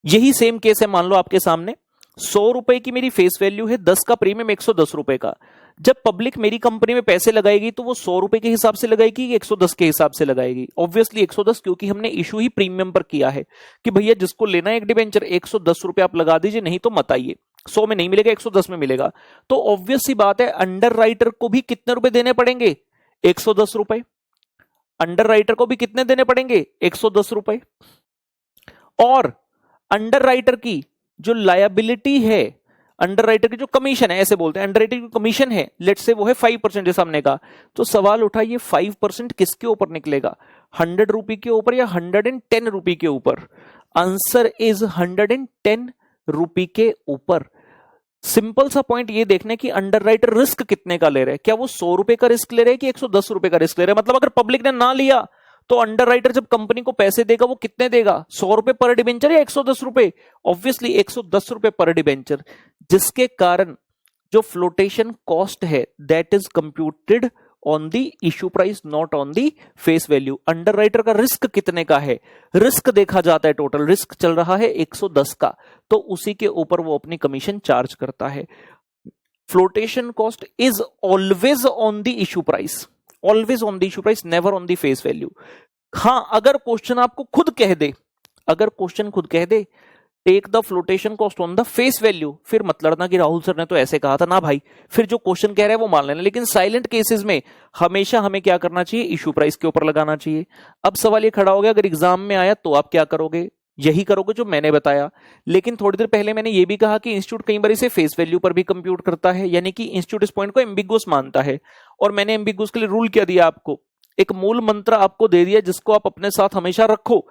यही सेम केस है। मान लो आपके सामने 100 रुपए की मेरी फेस वैल्यू है, 10 का प्रीमियम 110 रुपए का। जब पब्लिक मेरी कंपनी में पैसे लगाएगी तो वो 100 रुपए के हिसाब से लगाएगी कि 110 के हिसाब से लगाएगी। ऑब्वियसली 110, क्योंकि हमने इशू ही प्रीमियम पर किया है कि भैया जिसको लेना है एक डिबेंचर 110 रुपए आप लगा दीजिए, नहीं तो मत आइए, 100 में नहीं मिलेगा 110 में मिलेगा। तो ऑब्वियस सी बात है अंडर राइटर को भी कितने रुपए देने पड़ेंगे, 110 रुपए। अंडर राइटर को भी कितने देने पड़ेंगे, 110 रुपए। और अंडर राइटर की जो लायबिलिटी है, अंडर राइटर की जो कमीशन है, ऐसे बोलते हैं अंडर राइटर की कमीशन है, लेट्स से वो है 5%, जैसा हमने कहा। तो सवाल उठा ये 5% किसके ऊपर निकलेगा, 100 रुपए के ऊपर या 110 रुपए के ऊपर। आंसर इज 110 रुपए के ऊपर। सिंपल सा पॉइंट ये देखने की अंडर राइटर रिस्क कितने का ले रहे हैं, क्या वो 100 रुपए का रिस्क ले रहे हैं कि 110 रुपए का रिस्क ले रहे हैं। मतलब अगर पब्लिक ने ना लिया तो अंडर राइटर जब कंपनी को पैसे देगा वो कितने देगा, 100 रुपए पर डिबेंचर या 110 रुपए, ऑब्वियसली 110 रुपए पर डिबेंचर, जिसके कारण जो फ्लोटेशन कॉस्ट है that is computed on the issue price, not on the face value. Under writer का रिस्क कितने का है, रिस्क देखा जाता है, टोटल रिस्क चल रहा है 110 का, तो उसी के ऊपर वो अपनी कमीशन चार्ज करता है। Flotation cost is always on the issue price, always on the issue price, never on the face value. हाँ, अगर क्वेश्चन आपको खुद कह दे, अगर क्वेश्चन खुद कह दे take the flotation cost on the face value, फिर मत लड़ना कि राहुल सर ने तो ऐसे कहा था ना भाई, फिर जो क्वेश्चन कह रहा है वो मान लेना। लेकिन साइलेंट केसेस में हमेशा हमें क्या करना चाहिए, इशू प्राइस के ऊपर लगाना चाहिए। अब सवाल ये खड़ा हो गया, अगर एग्जाम में आया तो आप क्या करोगे, यही करोगे जो मैंने बताया। लेकिन थोड़ी देर पहले मैंने ये भी कहा कि इंस्टीट्यूट कई बार इसे फेस वैल्यू पर भी कंप्यूट करता है, यानी कि इंस्टीट्यूट इस पॉइंट को एम्बिगुअस मानता है। और मैंने एम्बिगुअस के लिए रूल क्या दिया आपको, एक मूल मंत्र आपको दे दिया जिसको आप अपने साथ हमेशा रखो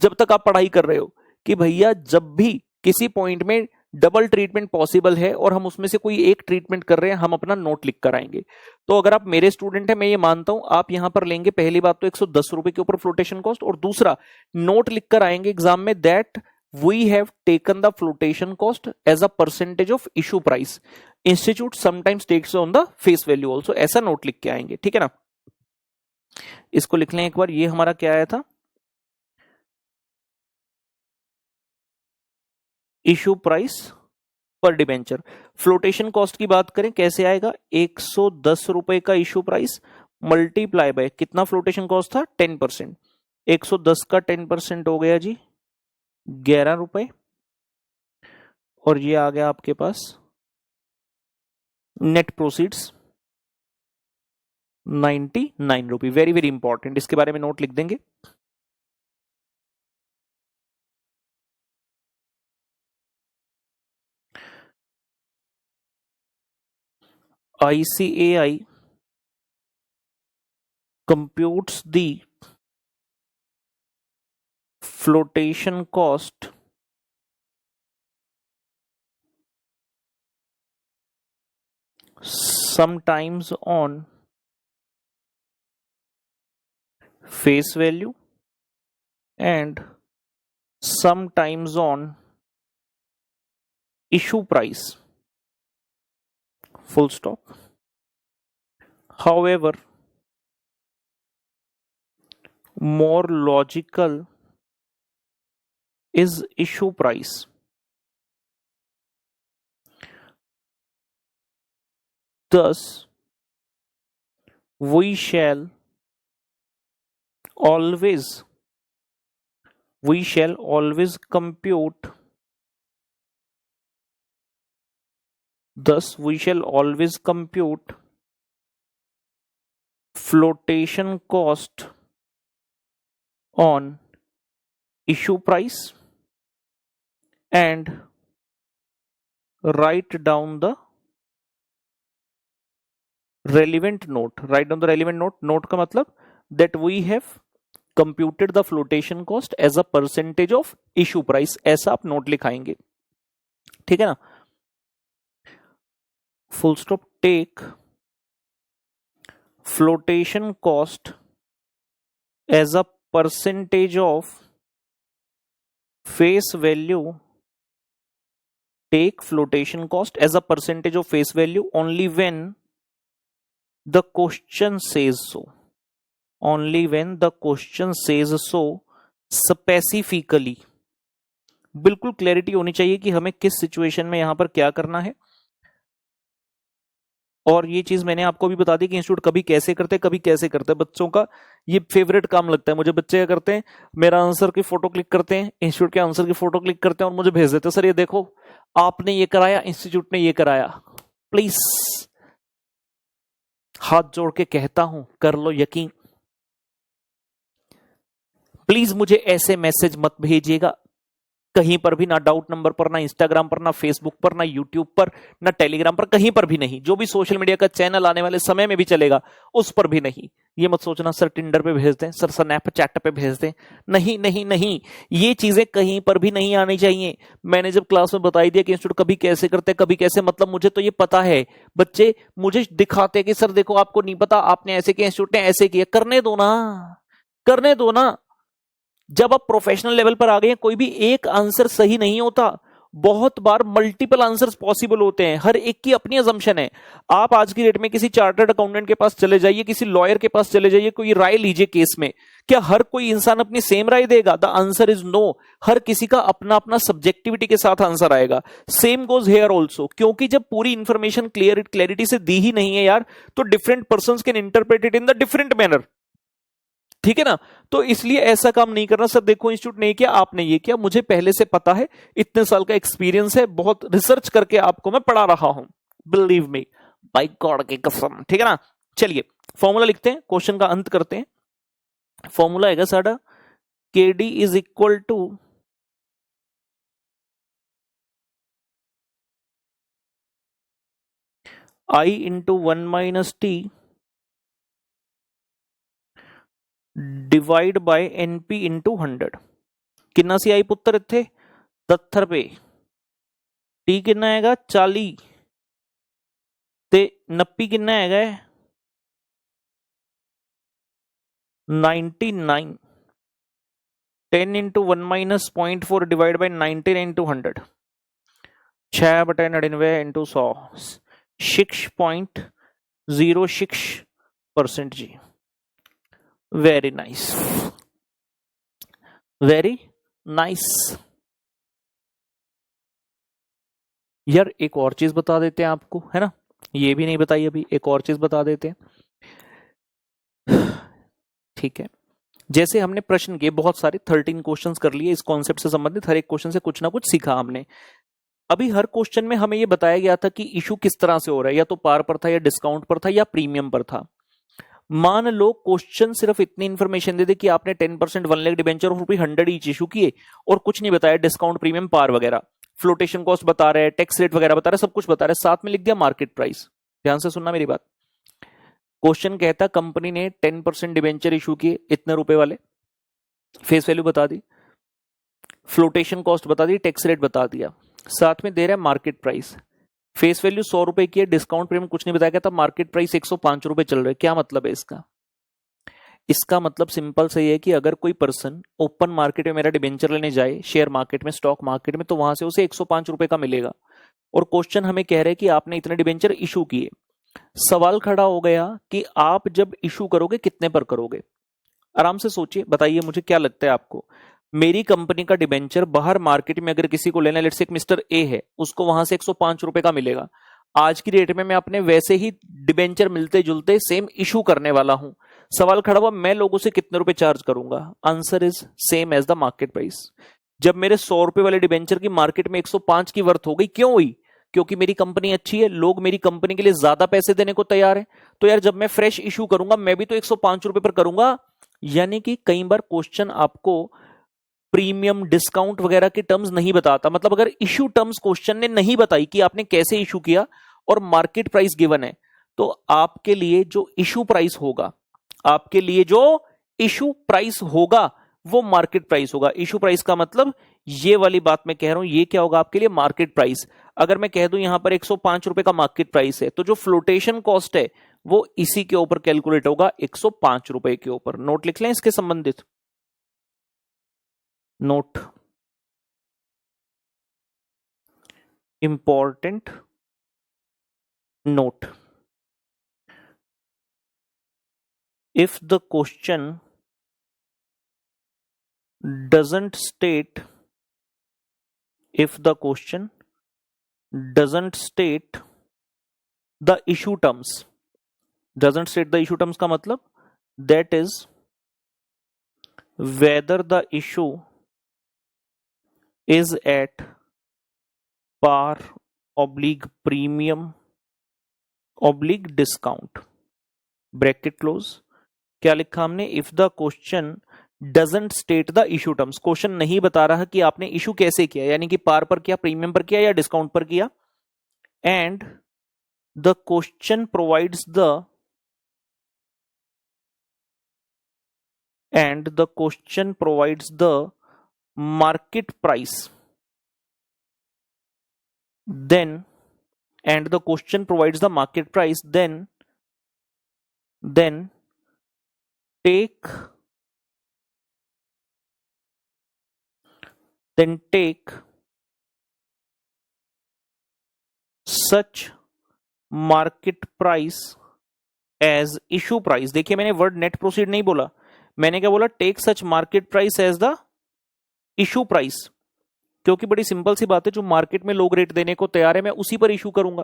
जब तक आप पढ़ाई कर रहे हो, कि भैया जब भी किसी पॉइंट में डबल ट्रीटमेंट पॉसिबल है और हम उसमें से कोई एक ट्रीटमेंट कर रहे हैं, हम अपना नोट लिख कर आएंगे। तो अगर आप मेरे स्टूडेंट हैं, मैं ये मानता हूं आप यहां पर लेंगे पहली बात तो 110 रुपए के ऊपर फ्लोटेशन कॉस्ट, और दूसरा नोट लिख कर आएंगे एग्जाम में that we have taken the flotation cost as a percentage of issue price. Institute sometimes takes on the face value also. ऐसा नोट लिख के आएंगे, ठीक है ना। इसको लिख लें एक बार। ये हमारा क्या आया था, इशू प्राइस पर डिबेंचर। फ्लोटेशन कॉस्ट की बात करें कैसे आएगा, 110 रुपए का इशू प्राइस मल्टीप्लाई बाय कितना फ्लोटेशन कॉस्ट था, 10%। 110 का 10% हो गया जी 11 रुपए, और ये आ गया आपके पास नेट प्रोसीड्स 99 रुपए। वेरी वेरी इंपॉर्टेंट, इसके बारे में नोट लिख देंगे। ICAI computes the flotation cost sometimes on face value and sometimes on issue price, full stop. However, more logical is issue price. Thus, we shall always compute flotation cost on issue price and write down the relevant note. Note का मतलब that we have computed the flotation cost as a percentage of issue price, ऐसा आप note लिखाएंगे, ठीक है ना। Full stop. Take flotation cost as a percentage of face value. Take flotation cost as a percentage of face value only when the question says so. Only when the question says so specifically. बिल्कुल clarity होनी चाहिए कि हमें किस situation में यहां पर क्या करना है। और ये चीज मैंने आपको भी बता दी कि इंस्टीट्यूट कभी कैसे करते बच्चों का ये फेवरेट काम लगता है मुझे। बच्चे क्या करते हैं, मेरा आंसर की फोटो क्लिक करते हैं, इंस्टीट्यूट के आंसर की फोटो क्लिक करते हैं और मुझे भेज देते हैं, सर ये देखो आपने ये कराया, इंस्टीट्यूट ने ये कराया। प्लीज हाथ जोड़ के कहता हूं, कर लो यकीन, प्लीज मुझे ऐसे मैसेज मत भेजिएगा कहीं पर भी, ना डाउट नंबर पर, ना इंस्टाग्राम पर, ना फेसबुक पर, ना यूट्यूब पर, ना टेलीग्राम पर, कहीं पर भी नहीं। जो भी सोशल मीडिया का चैनल आने वाले समय में भी चलेगा उस पर भी नहीं। ये मत सोचना सर टिंडर पे भेज दें, सर स्नैपचैट पे भेज दें, नहीं नहीं नहीं, ये चीजें कहीं पर भी नहीं आनी चाहिए। मैंने जब क्लास में बताई दिया कि इंस्टीट्यूट कभी कैसे करते कभी कैसे, मतलब मुझे तो ये पता है, बच्चे मुझे दिखाते कि सर देखो आपको नहीं पता, आपने ऐसे किया, इंस्टीट्यूट ने ऐसे किया। करने दो ना, करने दो ना। जब आप प्रोफेशनल लेवल पर आ गए हैं, कोई भी एक आंसर सही नहीं होता, बहुत बार मल्टीपल आंसर्स पॉसिबल होते हैं, हर एक की अपनी अजम्पशन है। आप आज की डेट में किसी चार्टर्ड अकाउंटेंट के पास चले जाइए, किसी लॉयर के पास चले जाइए, कोई राय लीजिए केस में, क्या हर कोई इंसान अपनी सेम राय देगा? The answer is no. हर किसी का अपना अपना सब्जेक्टिविटी के साथ आंसर आएगा। सेम गोज हेयर ऑल्सो, क्योंकि जब पूरी इंफॉर्मेशन क्लैरिटी से दी ही नहीं है यार, तो different person can interpret it in the different manner, ठीक है ना। तो इसलिए ऐसा काम नहीं करना। सर देखो इंस्टीट्यूट ने किया, आपने ये किया, मुझे पहले से पता है, इतने साल का एक्सपीरियंस है, बहुत रिसर्च करके आपको मैं पढ़ा रहा हूं, बिलीव मी, बाय गॉड की कसम, ठीक है ना। चलिए फॉर्मूला लिखते हैं, क्वेश्चन का अंत करते हैं। फॉर्मूला है साडा KD is equal to I into 1 - T divide by NP into 100। किन्ना सी आई पुत्र इत्थे 70 रुपए, टी किन्ना हैगा 40 ते 90 किन्ना हैगा 99। 10 into 1 minus 0.4 divide by 99 into 100, 6/99 into 100, 6.06% जी। Very nice, very nice. यार एक और चीज बता देते हैं आपको, है ना, ये भी नहीं बताई अभी, एक और चीज बता देते हैं। ठीक है, जैसे हमने प्रश्न के बहुत सारे 13 क्वेश्चंस कर लिए, इस कॉन्सेप्ट से संबंधित हर एक क्वेश्चन से कुछ ना कुछ सीखा हमने। अभी हर क्वेश्चन में हमें ये बताया गया था कि इशू किस तरह से हो रहा है, या तो पार पर था, या डिस्काउंट पर था, या प्रीमियम पर था। मान लो क्वेश्चन सिर्फ इतनी इंफॉर्मेशन दे दे कि आपने 10% 1 lakh debenture of ₹100 each issue किए, और कुछ नहीं बताया डिस्काउंट, प्रीमियम, पार वगैरह, फ्लोटेशन कॉस्ट बता रहे हैं, टैक्स रेट वगैरह बता रहे हैं, सब कुछ बता रहे हैं, साथ में लिख दिया मार्केट प्राइस। ध्यान से सुनना मेरी बात। क्वेश्चन कहता कंपनी ने 10% डिबेंचर इशू किए इतने रुपए वाले, फेस वैल्यू बता दी, फ्लोटेशन कॉस्ट बता दी, टैक्स रेट बता दिया, साथ में दे रहा है मार्केट प्राइस। फेस वैल्यू 100 रुपए की है, डिस्काउंट प्रीमियम कुछ नहीं बताया गया था, मार्केट प्राइस 105 रुपए चल रहा है। क्या मतलब है इसका? इसका मतलब सिंपल सही है कि अगर कोई पर्सन ओपन मार्केट में मेरा डिबेंचर लेने जाए, शेयर मार्केट में, स्टॉक मार्केट में, तो वहां से उसे 105 रुपए का मिलेगा। और क्वेश्चन हमें कह रहे हैं कि आपने इतने डिबेंचर इशू किए। सवाल खड़ा हो गया कि आप जब इशू करोगे कितने पर करोगे? आराम से सोचिए, बताइए मुझे क्या लगता है आपको। मेरी कंपनी का डिबेंचर बाहर मार्केट में अगर किसी को लेना, लेट्स से एक मिस्टर ए है, उसको वहां से 105 रुपए का मिलेगा। आज की डेट में मैं अपने वैसे ही डिबेंचर मिलते जुलते सेम इशू करने वाला हूं। सवाल खड़ा हुआ मैं लोगों से कितने रुपए चार्ज करूंगा? Answer is same as the market price. जब मेरे 100 रुपए वाले डिबेंचर की मार्केट में 105 की वर्थ हो गई, क्यों हुई? क्योंकि मेरी कंपनी अच्छी है, लोग मेरी कंपनी के लिए ज्यादा पैसे देने को तैयार है। तो यार जब मैं फ्रेश इशू करूंगा मैं भी तो 105 रुपए पर करूंगा। यानी कि कई बार क्वेश्चन आपको प्रीमियम, डिस्काउंट वगैरह के टर्म्स नहीं बताता। मतलब अगर इशू टर्म्स क्वेश्चन ने नहीं बताई कि आपने कैसे इशू किया, और मार्केट प्राइस गिवन है, तो आपके लिए जो इशू प्राइस होगा, आपके लिए जो इशू प्राइस होगा वो मार्केट प्राइस होगा। इशू प्राइस का मतलब ये वाली बात मैं कह रहा हूं, ये क्या होगा आपके लिए? Market price. अगर मैं कह दूं यहां पर 105 रुपए का मार्केट प्राइस है, तो जो फ्लोटेशन कॉस्ट है वो इसी के ऊपर कैलकुलेट होगा, 105 रुपए के ऊपर। नोट लिख लें इसके संबंधित, note, important note. If the question doesn't state, if the question doesn't state the issue terms, doesn't state the issue terms का मतलब that is whether the issue is at par, oblique premium, oblique discount, bracket close. क्या लिखा हमने? If the question doesn't state the issue terms, question नहीं बता रहा कि आपने इशू कैसे किया, यानी कि पार पर किया, प्रीमियम पर किया, या डिस्काउंट पर किया, and the question provides the market price, then and the question provides the market price, then take such market price as issue price। देखिए मैंने वर्ड नेट प्रोसीड नहीं बोला, मैंने क्या बोला? Take such market price as the issue price. क्योंकि बड़ी simple सी बात है, जो मार्केट में लोग रेट देने को तैयार है मैं उसी पर इशू करूंगा।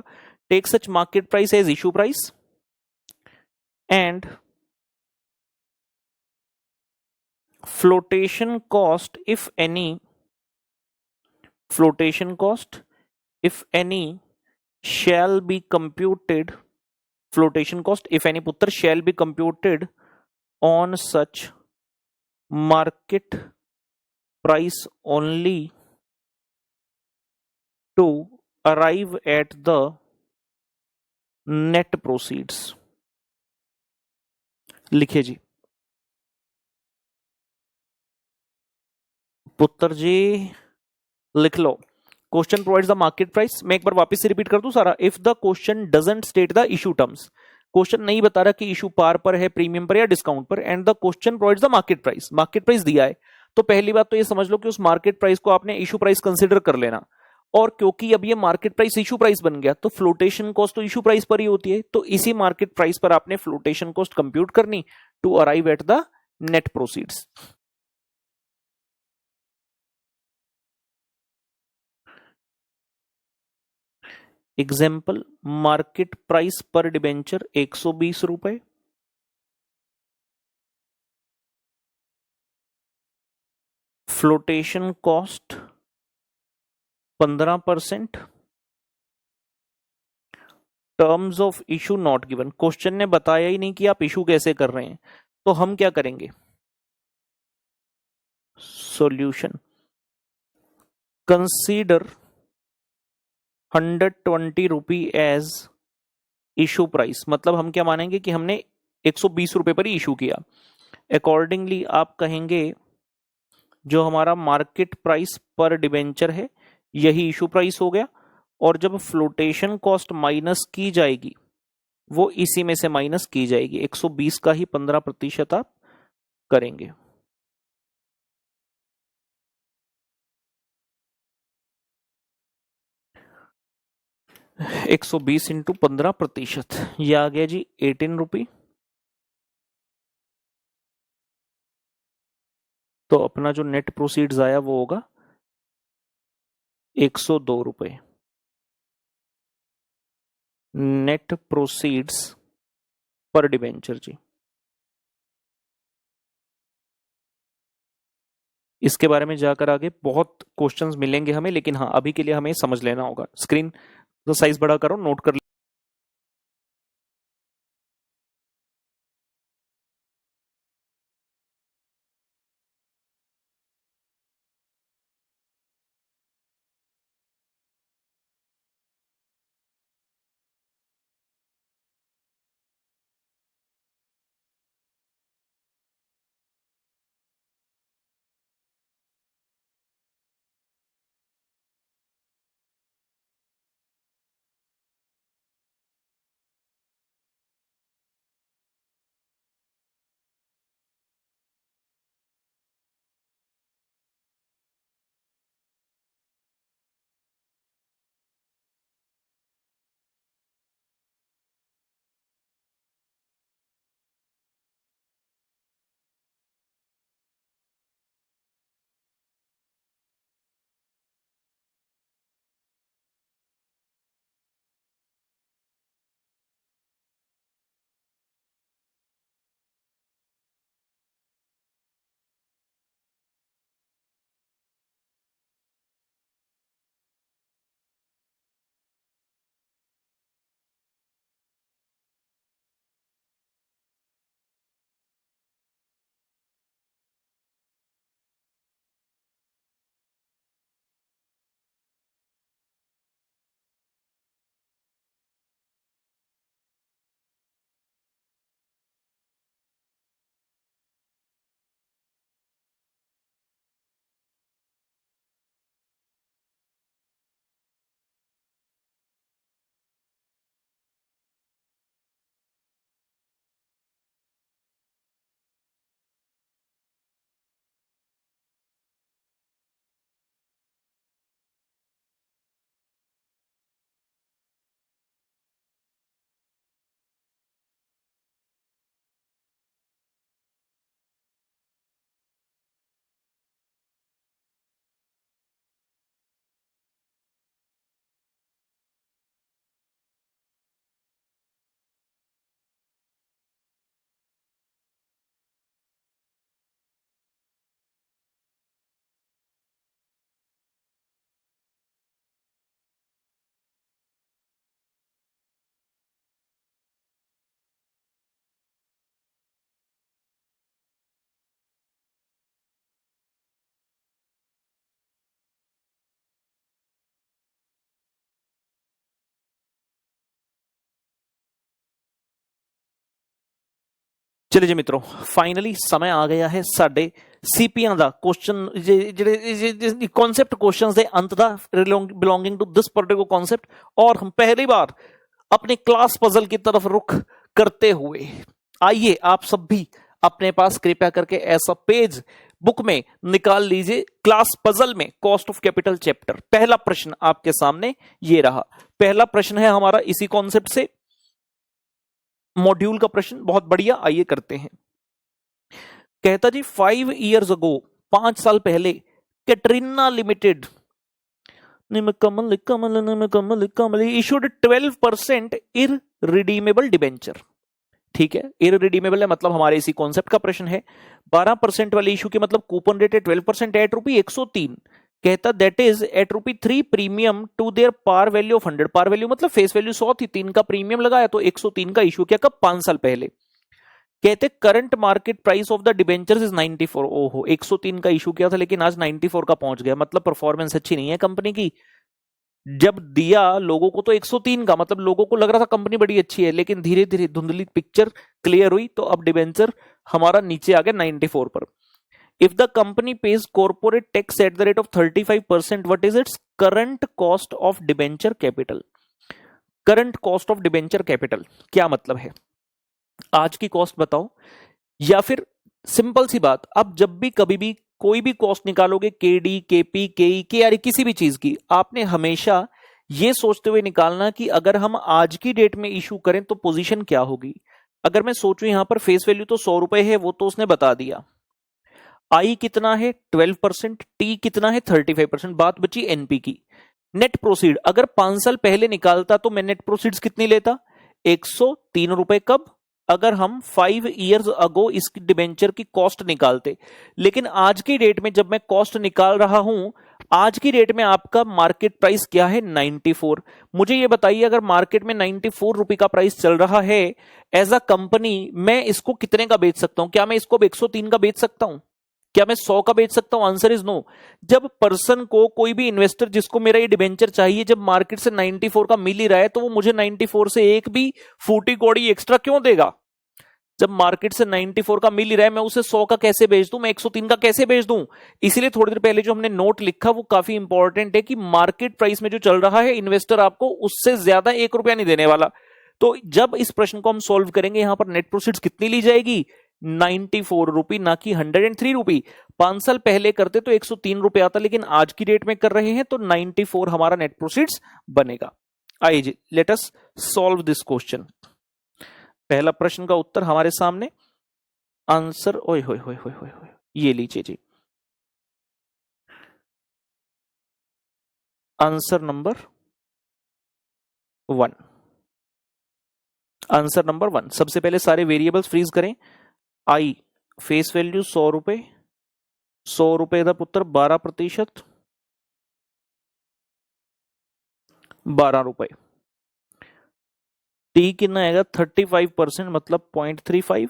Take such market price as issue price and flotation cost if any shall be computed, flotation cost if any पुत्र shall be computed on such market price only to arrive at the net proceeds। लिखिए जी पुत्र जी, लिख लो। Question provides the market price, मैं एक बार वापस से रिपीट कर दूं सारा। If the question doesn't state the issue terms, question नहीं बता रहा कि इशू पार पर है, प्रीमियम पर, या डिस्काउंट पर, and the question provides the market price, market price दिया है, तो पहली बात तो ये समझ लो कि उस मार्केट प्राइस को आपने इशू प्राइस कंसिडर कर लेना, और क्योंकि अब ये मार्केट प्राइस इशू प्राइस बन गया तो फ्लोटेशन कॉस्ट तो इशू प्राइस पर ही होती है, तो इसी मार्केट प्राइस पर आपने फ्लोटेशन कॉस्ट कंप्यूट करनी to arrive at the net proceeds. Example, market price पर डिबेंचर 120 रुपए, flotation cost 15%, terms of issue not given. Question ने बताया ही नहीं कि आप इशू कैसे कर रहे हैं, तो हम क्या करेंगे, सॉल्यूशन, कंसीडर 120 रुपी एज इशू प्राइस, मतलब हम क्या मानेंगे कि हमने 120 रुपए पर ही इशू किया। अकॉर्डिंगली आप कहेंगे जो हमारा मार्केट प्राइस पर डिबेंचर है यही इशू प्राइस हो गया, और जब फ्लोटेशन कॉस्ट माइनस की जाएगी वो इसी में से माइनस की जाएगी, 120 का ही 15% आप करेंगे। एक 120 इंटू 15%, यह आ गया जी 18 रुपी। तो अपना जो नेट प्रोसीड्स आया वो होगा 102 रुपए। नेट प्रोसीड्स पर डिबेंचर जी, इसके बारे में जाकर आगे बहुत क्वेश्चंस मिलेंगे हमें, लेकिन हाँ अभी के लिए हमें समझ लेना होगा। स्क्रीन तो साइज बड़ा करो, नोट कर। चलिए जी मित्रों, फाइनली समय आ गया है साडे सीपीआं ਦਾ क्वेश्चन ਜਿਹੜੇ कॉन्सेप्ट क्वेश्चंस ਦੇ अंत ਦਾ belonging to this particular concept, और हम पहली बार अपनी क्लास पजल की तरफ रुख करते हुए आइए आप सब भी अपने पास कृपया करके ऐसा पेज बुक में निकाल लीजिए, क्लास पजल में कॉस्ट ऑफ कैपिटल चैप्टर। पहला प्रश्न आपके सामने ये रहा। पहला प्रश्न है हमारा इसी कॉन्सेप्ट से, मॉड्यूल का प्रश्न, बहुत बढ़िया। आइए करते हैं। कहता जी 5 years ago, 5 साल पहले, Katrina limited Kamal Kamal Kamal Kamal issued 12% irredeemable debenture. ठीक है, इररिडीमेबल है मतलब हमारे इसी कॉन्सेप्ट का प्रश्न है। 12% वाले इशू के मतलब कूपन रेट है 12% एट ₹103। कहता that is at ₹3 premium to their par value of 100। Par value मतलब फेस वैल्यू 100 थी, 3 का प्रीमियम लगाया तो 103 का इशू किया। कब? 5 साल पहले। कहते current market price of the debentures is 94। ओहो, 103 का इशू किया था लेकिन आज 94 का पहुंच गया, मतलब परफॉर्मेंस अच्छी नहीं है कंपनी की। जब दिया लोगों को तो 103 का, मतलब लोगों को लग रहा था कंपनी बड़ी अच्छी है, लेकिन धीरे धीरे धुंधली पिक्चर क्लियर हुई तो अब डिबेंचर हमारा नीचे आ गया 94 पर। If the company page corporate tax at the rate of 35%, what is its current cost of debenture capital. Current cost of debenture capital क्या मतलब है? आज की कॉस्ट बताओ, या फिर सिंपल सी बात, अब जब भी कभी भी कोई भी कॉस्ट निकालोगे, केडी, केपी, केई, केआरई, किसी भी चीज की, आपने हमेशा ये सोचते हुए निकालना कि अगर हम आज की डेट में इशू करें तो पोजीशन क्या होगी। अगर मैं सोचूं यहां पर फेस वैल्यू तो 100 रुपए है, वो तो उसने बता दिया। आई कितना है? 12%। टी कितना है? 35%। बात बची एनपी की। नेट प्रोसीड अगर 5 साल पहले निकालता तो मैं नेट प्रोसीड्स कितनी लेता? 103 रुपए। कब? अगर हम 5 years अगो इस डिबेंचर की कॉस्ट निकालते। लेकिन आज की डेट में जब मैं कॉस्ट निकाल रहा हूं, आज की डेट में आपका मार्केट प्राइस क्या है? 94। मुझे ये बताइए, अगर मार्केट में 94 रुपए का प्राइस चल रहा है, एज अ कंपनी मैं इसको कितने का बेच सकता हूं? क्या मैं इसको 103 का बेच सकता हूं? क्या मैं 100 का बेच सकता हूं? Answer is no. जब पर्सन को, कोई भी इन्वेस्टर जिसको मेरा ये डिबेंचर चाहिए, जब मार्केट से 94 का मिल ही रहा है तो वो मुझे 94 से एक भी फूटी कौड़ी एक्स्ट्रा क्यों देगा? जब मार्केट से 94 का मिल ही रहा है, मैं उसे 100 का कैसे बेच दूं? मैं 103 का कैसे बेच दूं? इसीलिए थोड़ी देर पहले जो हमने नोट लिखा वो काफी इंपॉर्टेंट है कि मार्केट प्राइस में जो चल रहा है, इन्वेस्टर आपको उससे ज्यादा 1 रुपया नहीं देने वाला। तो जब इस प्रश्न को हम सोल्व करेंगे, यहां पर नेट प्रोसीड्स कितनी ली जाएगी? 94 रुपी, ना कि 103 रुपी। 5 साल पहले करते तो 103 रुपए आता, लेकिन आज की डेट में कर रहे हैं तो 94 हमारा नेट प्रोसीड्स बनेगा। आइए जी, let us solve this question. पहला प्रश्न का उत्तर हमारे सामने, आंसर ओए होए होए होए होए, ये लीजिए जी, आंसर नंबर 1। Answer number 1। सबसे पहले सारे वेरिएबल्स फ्रीज करें। आई फेस वैल्यू 100 रुपए, 100 रुपए का पुत्र 12%, 12 रुपए। टी कितना आएगा? 35% मतलब 0.35।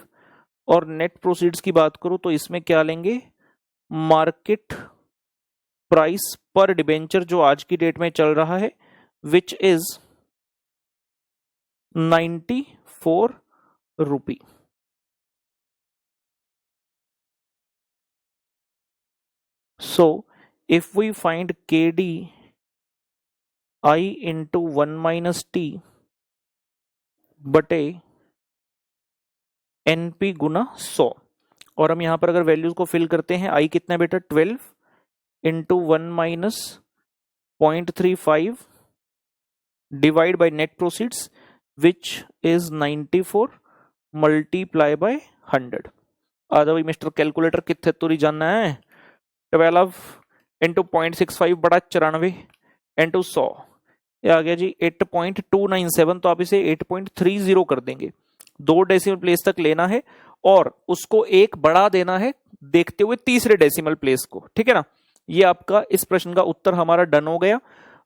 और नेट प्रोसीड्स की बात करूं तो इसमें क्या लेंगे? मार्केट प्राइस पर डिबेंचर जो आज की डेट में चल रहा है, which is 94 rupee. So if we find KD I into 1 minus T बटे NP गुना 100, और हम यहां पर अगर वैल्यूज को फिल करते हैं, I कितना बेटा? 12 into 1 minus 0.35 divide by net proceeds which is 94 multiply by 100। आ जाओ मिस्टर कैलकुलेटर, कितने तुरी जानना है? 12 इंटू 0.65 बड़ा 94 इंटू 100, ये आ गया जी 8.297। तो आप इसे 8.30 कर देंगे। 2 डेसिमल प्लेस तक लेना है और उसको एक बढ़ा देना है देखते हुए तीसरे डेसिमल प्लेस को, ठीक है ना। ये आपका इस प्रश्न का उत्तर हमारा डन हो गया।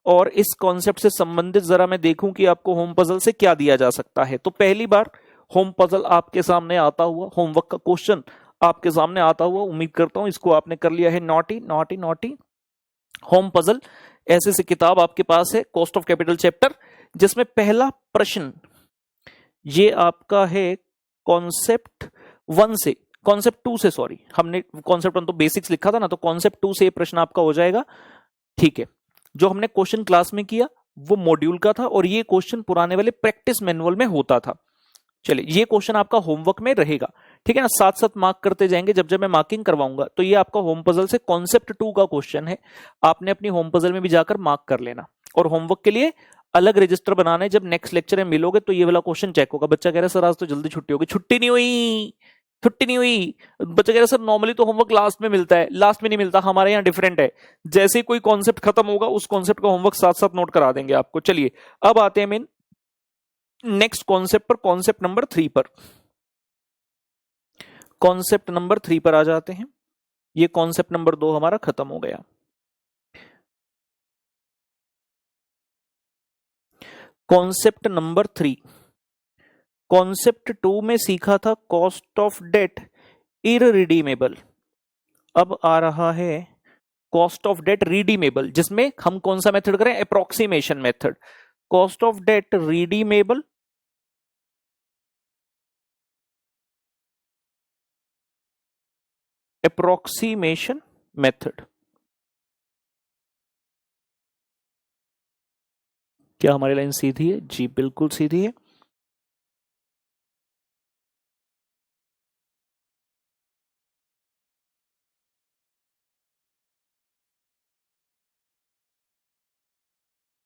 और इस कॉन्सेप्ट से संबंधित जरा मैं देखूं कि आपको होम पजल से क्या दिया जा सकता है। तो पहली बार होम पजल आपके सामने आता हुआ, होमवर्क का क्वेश्चन आपके सामने आता हुआ, उम्मीद करता हूं इसको आपने कर लिया है naughty naughty naughty. Home puzzle ऐसे से किताब आपके पास है, कॉस्ट ऑफ कैपिटल चैप्टर, जिसमें पहला प्रश्न ये आपका है कॉन्सेप्ट 1 से, कॉन्सेप्ट 2 से, सॉरी हमने कॉन्सेप्ट 1 तो बेसिक्स लिखा था ना, तो कॉन्सेप्ट 2 से प्रश्न आपका हो जाएगा। ठीक है, जो हमने क्वेश्चन क्लास में किया वो मॉड्यूल का था और ये क्वेश्चन पुराने वाले प्रैक्टिस मैनुअल में होता था। चलिए, ये क्वेश्चन आपका होमवर्क में रहेगा। ठीक है ना, साथ साथ मार्क करते जाएंगे। जब जब मैं मार्किंग करवाऊंगा तो ये आपका होम पजल से कॉन्सेप्ट 2 का क्वेश्चन है, आपने अपनी होम पजल में भी जाकर मार्क कर लेना। और होमवर्क के लिए अलग रजिस्टर बनाना है, जब नेक्स्ट लेक्चर में मिलोगे तो ये वाला क्वेश्चन चेक होगा। बच्चा कह रहा है सर आज तो जल्दी छुट्टी होगी, छुट्टी नहीं हुई, छुट्टी नहीं हुई। बच्चा कह रहा है सर नॉर्मली तो होमवर्क लास्ट में मिलता है, लास्ट में नहीं मिलता, हमारे यहाँ डिफरेंट है। जैसे कोई कॉन्सेप्ट खत्म होगा उस कॉन्सेप्ट का होमवर्क साथ साथ नोट करा देंगे आपको। चलिए अब आते हैं मेन नेक्स्ट कॉन्सेप्ट पर, कॉन्सेप्ट नंबर 3 पर। कॉन्सेप्ट नंबर 3 पर आ जाते हैं। ये कॉन्सेप्ट नंबर 2 हमारा खत्म हो गया। कॉन्सेप्ट नंबर 3, कॉन्सेप्ट 2 में सीखा था कॉस्ट ऑफ डेट इररिडीमेबल। अब आ रहा है कॉस्ट ऑफ डेट रिडीमेबल, जिसमें हम कौन सा मेथड करें, approximation method. Cost of debt redeemable approximation method. क्या हमारी लाइन सीधी है? जी बिल्कुल सीधी है।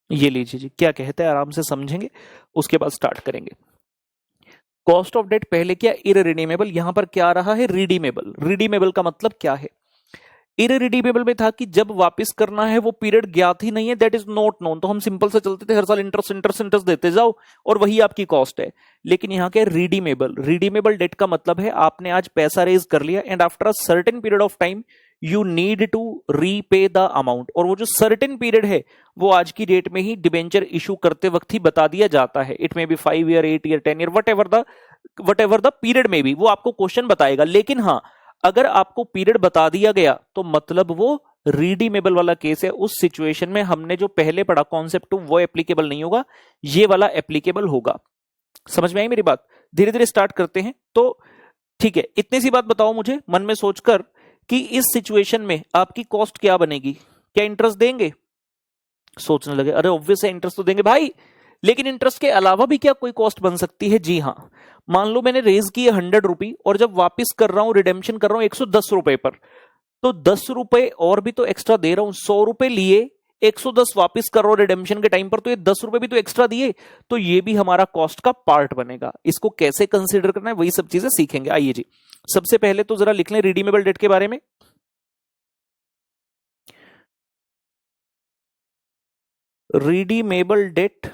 ये लीजिए जी, क्या कहते हैं, आराम से समझेंगे उसके बाद स्टार्ट करेंगे। कॉस्ट ऑफ डेट पहले क्या, इररिडीमेबल, यहां पर क्या आ रहा है, रिडीमेबल। रिडीमेबल का मतलब क्या है, इररिडीमेबल में था कि जब वापस करना है वो पीरियड ज्ञात ही नहीं है, दैट इज नॉट नोन, तो हम सिंपल से चलते थे, हर साल इंटरेस्ट इंटरेस्ट इंटरेस्ट देते जाओ और वही आपकी कॉस्ट है। लेकिन यहाँ के रिडीमेबल, रिडीमेबल डेट का मतलब है आपने आज पैसा रेज कर लिया and after a certain period of time you need to repay the amount, और वो जो सर्टेन पीरियड है वो आज की डेट में ही डिबेंचर इशू करते वक्त ही बता दिया जाता है। It may be 5 year, 8 year, 10 year, what ever the period में भी वो आपको क्वेश्चन बताएगा। लेकिन हाँ, अगर आपको पीरियड बता दिया गया तो मतलब वो रिडीमेबल वाला केस है। उस सिचुएशन में हमने जो पहले पढ़ा कॉन्सेप्ट वो एप्लीकेबल नहीं होगा, ये वाला एप्लीकेबल होगा। समझ में आई मेरी बात? धीरे धीरे स्टार्ट करते हैं। तो ठीक है, इतनी सी बात बताओ मुझे मन में सोचकर कि इस सिचुएशन में आपकी कॉस्ट क्या बनेगी। क्या इंटरेस्ट देंगे? सोचने लगे, अरे ऑब्वियस है इंटरेस्ट तो देंगे भाई, लेकिन इंटरेस्ट के अलावा भी क्या कोई कॉस्ट बन सकती है? जी हाँ, मान लो मैंने रेज की है 100 रुपी और जब वापस कर रहा हूं, रिडेम्पशन कर रहा हूं 110 रुपए पर, तो 10 रुपए और भी तो एक्स्ट्रा दे रहा हूं। 100 रुपए लिए, 110 वापस कर रहा हूं रिडेम्पशन के टाइम पर, तो ये 10 रुपए भी तो एक्स्ट्रा दिए, तो ये भी हमारा कॉस्ट का पार्ट बनेगा। इसको कैसे कंसिडर करना है वही सब चीजें सीखेंगे। आइए जी, सबसे पहले तो जरा लिख लें रिडीमेबल डेट के बारे में। Redeemable debt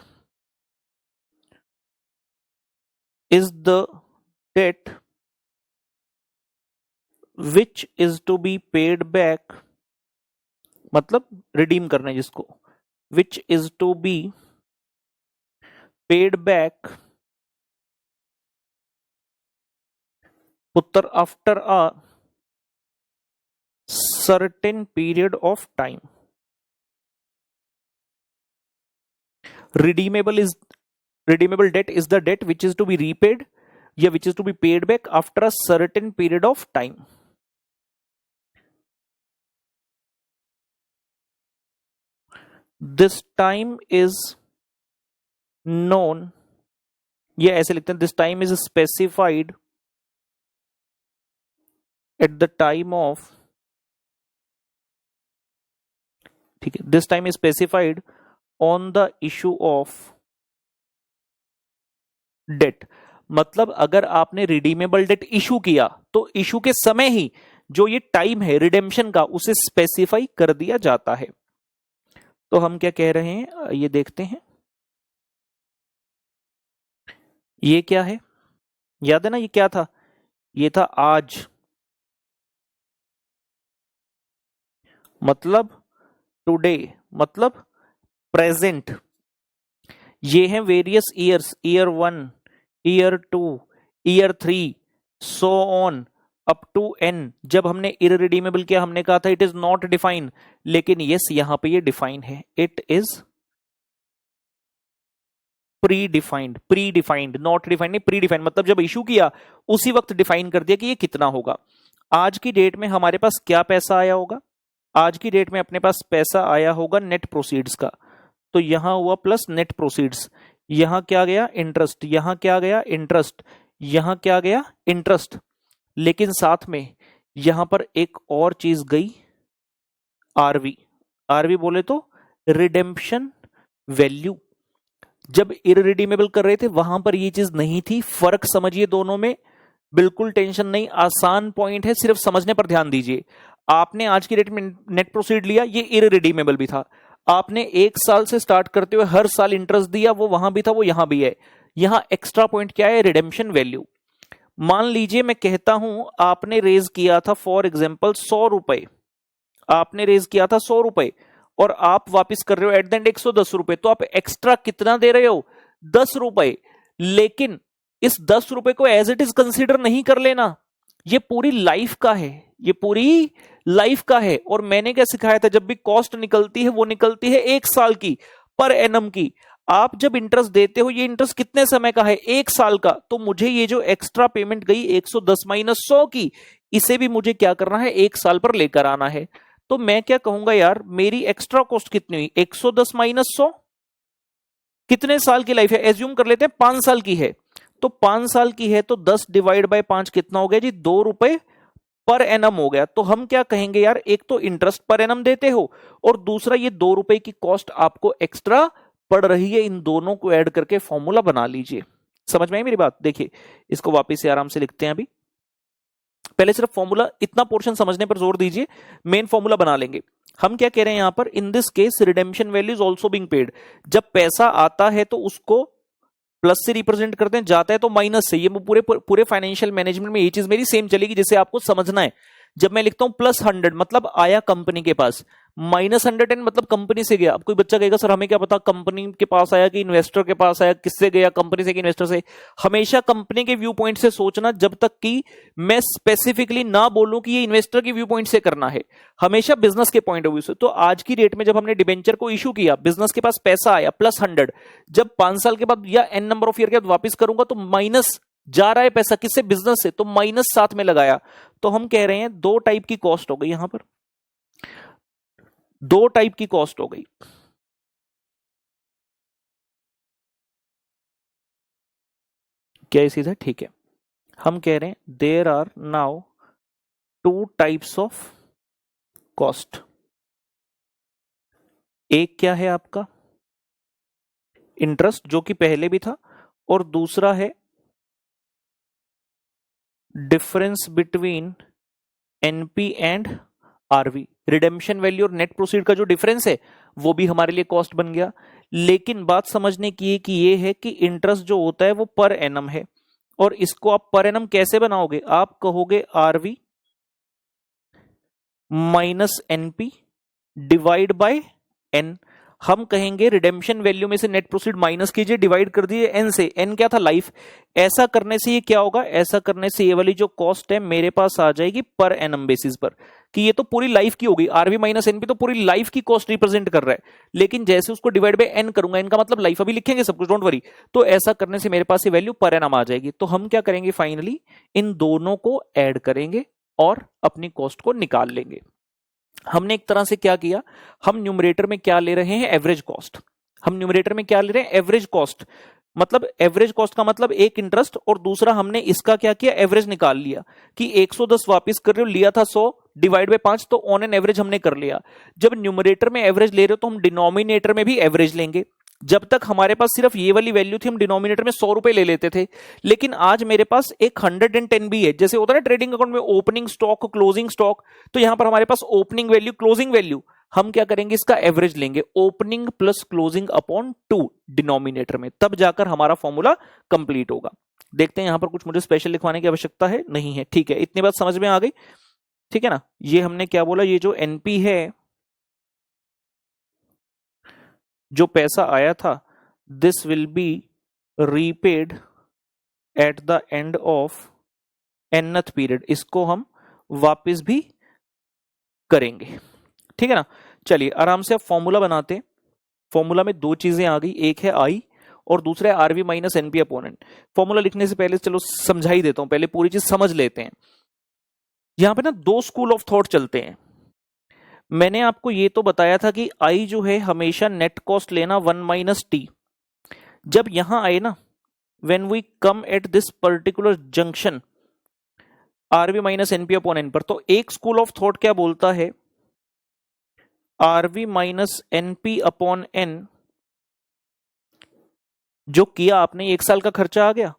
is the debt which is to be paid back, मतलब रिडीम करना है जिसको, which is to be paid back Uttar after a certain period of time. Redeemable debt is the debt which is to be repaid या which is to be paid back after a certain period of time. This time is known, ये ऐसे लिखते हैं, this time is specified at the time of, ठीक है, this time is specified on the issue of debt. मतलब अगर आपने redeemable date issue किया तो इशू के समय ही जो ये टाइम है रिडेम्पशन का उसे स्पेसिफाई कर दिया जाता है। तो हम क्या कह रहे हैं ये देखते हैं। ये क्या है, याद है ना, ये क्या था, ये था आज, मतलब टुडे, मतलब प्रेजेंट। ये हैं various years, year 1, year 2, year 3, so on up to n। जब हमने इररिडीमेबल किया हमने कहा था इट इज नॉट डिफाइंड, लेकिन यस यहां पे ये डिफाइन है, it is pre defined. Pre defined, not defined नहीं, प्री डिफाइंड मतलब जब इशू किया उसी वक्त डिफाइन कर दिया कि ये कितना होगा। आज की डेट में हमारे पास क्या पैसा आया होगा, आज की डेट में अपने पास पैसा आया होगा नेट प्रोसीड्स का, तो यहां हुआ प्लस नेट प्रोसीड्स, यहां क्या गया इंटरेस्ट, यहां क्या गया इंटरेस्ट, यहां क्या गया इंटरेस्ट, लेकिन साथ में यहां पर एक और चीज गई, आरवी। आरवी बोले तो रिडेम्पशन वैल्यू। जब इररिडीमेबल कर रहे थे वहां पर ये चीज नहीं थी। फर्क समझिए दोनों में, बिल्कुल टेंशन नहीं, आसान पॉइंट है, सिर्फ समझने पर ध्यान दीजिए। आपने आज की डेट में नेट प्रोसीड लिया, ये इररिडीमेबल भी था। आपने एक साल से स्टार्ट करते हुए हर साल इंटरेस्ट दिया, वो वहां भी था, वो यहां भी है। यहां एक्स्ट्रा पॉइंट क्या है? Redemption value. मान लीजिए मैं कहता हूं आपने रेज किया था फॉर एग्जाम्पल 100 रुपए, आपने रेज किया था 100 रुपए और आप वापस कर रहे हो एट द एंड 110 रुपए, तो आप एक्स्ट्रा कितना दे रहे हो? 10 रुपए। लेकिन इस 10 रुपए को एज इट इज कंसीडर नहीं कर लेना, ये पूरी लाइफ का है, ये पूरी लाइफ का है। और मैंने क्या सिखाया था, जब भी कॉस्ट निकलती है वो निकलती है 1 साल की, पर एनम की। आप जब इंटरेस्ट देते हो, ये इंटरेस्ट कितने समय का है? 1 साल का। तो मुझे ये जो एक्स्ट्रा पेमेंट गई 110 माइनस 100 की, इसे भी मुझे क्या करना है? 1 साल पर लेकर आना है। तो मैं क्या कहूंगा यार, मेरी एक्स्ट्रा कॉस्ट कितनी हुई? 110 माइनस 100, कितने साल की लाइफ है? एज्यूम कर लेते हैं 5 साल की है। तो 5 साल की है तो 10 डिवाइड बाय 5 कितना हो गया जी? 2 रुपए पर एनम हो गया। तो हम क्या कहेंगे यार, एक तो इंटरेस्ट पर एनम देते हो और दूसरा ये 2 रुपए की कॉस्ट आपको एक्स्ट्रा पड़ रही है। इन दोनों को ऐड करके फॉर्मूला बना लीजिए। समझ में आई मेरी बात? देखिए इसको वापस से आराम से लिखते हैं। अभी पहले सिर्फ फॉर्मूला, इतना पोर्शन समझने पर जोर दीजिए, मेन फॉर्मूला बना लेंगे। हम क्या कह रहे हैं यहां पर, in this case redemption value is also being paid. जब पैसा आता है तो उसको प्लस से रिप्रेजेंट करते हैं, जाता है तो माइनस से। ये पूरे पूरे फाइनेंशियल मैनेजमेंट में ये चीज मेरी सेम चलेगी, जिसे आपको समझना है। जब मैं लिखता हूं +100 मतलब आया कंपनी के पास, -110 मतलब कंपनी से गया। अब कोई बच्चा कहेगा सर हमें क्या पता कंपनी के पास आया कि इन्वेस्टर के पास आया, किससे गया, कंपनी से कि इन्वेस्टर से। हमेशा कंपनी के व्यू पॉइंट से सोचना, जब तक कि मैं स्पेसिफिकली ना बोलूं कि ये इन्वेस्टर के व्यू पॉइंट से करना है, हमेशा बिजनेस के पॉइंट ऑफ व्यू से। तो आज की डेट में जब हमने डिबेंचर को इशू किया, बिजनेस के पास पैसा आया +100, जब 5 साल के बाद या n नंबर ऑफ ईयर के बाद वापिस करूंगा तो माइनस जा रहा है पैसा, किससे? बिजनेस से, तो माइनस साथ में लगाया। तो हम कह रहे हैं 2 टाइप की कॉस्ट हो गई यहां पर, 2 टाइप की कॉस्ट हो गई। क्या ये चीज है? ठीक है। हम कह रहे हैं there are now 2 types of cost. एक क्या है आपका? इंटरेस्ट, जो कि पहले भी था, और दूसरा है difference between NP and RV. Redemption value और नेट प्रोसीड का जो डिफरेंस है वो भी हमारे लिए कॉस्ट बन गया। लेकिन बात समझने की है कि ये है कि इंटरेस्ट जो होता है वो पर एनम है, और इसको आप पर एनम कैसे बनाओगे? आप कहोगे RV minus NP divide by N. हम कहेंगे रिडेम्पशन वैल्यू में से नेट प्रोसीड माइनस कीजिए, डिवाइड कर दिए एन से। एन क्या था? लाइफ। ऐसा करने से ये क्या होगा? ऐसा करने से ये वाली जो कॉस्ट है मेरे पास आ जाएगी पर एनम बेसिस पर, कि ये तो पूरी लाइफ की होगी। आरवी माइनस एनपी तो पूरी लाइफ की कॉस्ट रिप्रेजेंट कर रहा है, लेकिन जैसे उसको डिवाइड बाय एन करूंगा, एन का मतलब लाइफ, अभी लिखेंगे सब कुछ, डोंट वरी। तो ऐसा करने से मेरे पास ये वैल्यू पर एनम आ जाएगी। तो हम क्या करेंगे? फाइनली इन दोनों को ऐड करेंगे और अपनी कॉस्ट को निकाल लेंगे। हमने एक तरह से क्या किया, हम न्यूमरेटर में क्या ले रहे हैं? Average cost. हम न्यूमरेटर में क्या ले रहे हैं? Average cost. मतलब एवरेज कॉस्ट का मतलब एक इंटरेस्ट, और दूसरा हमने इसका क्या किया? एवरेज निकाल लिया कि 110 वापस कर रहे हो, लिया था 100 डिवाइड बाय 5, तो ऑन एन एवरेज हमने कर लिया। जब न्यूमरेटर में एवरेज ले रहे हो तो हम डिनोमिनेटर में भी एवरेज लेंगे। जब तक हमारे पास सिर्फ ये वाली वैल्यू थी हम डिनोमिनेटर में 100 रुपए ले लेते थे, लेकिन आज मेरे पास एक 110 भी है। जैसे होता है ना ट्रेडिंग अकाउंट में ओपनिंग स्टॉक, क्लोजिंग स्टॉक, तो यहां पर हमारे पास ओपनिंग वैल्यू, क्लोजिंग वैल्यू, हम क्या करेंगे? इसका एवरेज लेंगे, opening plus closing upon 2 denominator में, तब जाकर हमारा फॉर्मूला कंप्लीट होगा। देखते हैं यहां पर कुछ मुझे स्पेशल लिखवाने की आवश्यकता है? नहीं है। ठीक है, इतनी बात समझ में आ गई, ठीक है ना। ये हमने क्या बोला, ये जो एनपी है, जो पैसा आया था, this will be repaid at the end of nth period. इसको हम वापस भी करेंगे, ठीक है ना। चलिए आराम से अब फॉर्मूला बनाते हैं। फॉर्मूला में 2 चीजें आ गई, एक है आई और दूसरा है RV minus NP upon N. Formula लिखने से पहले चलो समझा ही देता हूं, पहले पूरी चीज समझ लेते हैं। यहां पे ना 2 स्कूल ऑफ थॉट चलते हैं। मैंने आपको ये तो बताया था कि आई जो है हमेशा नेट कॉस्ट लेना 1 माइनस टी। जब यहां आए ना, when we come at this particular junction, RV minus NP upon N पर। तो एक स्कूल ऑफ थॉट क्या बोलता है, RV minus NP upon N, जो किया आपने 1 साल का खर्चा आ गया,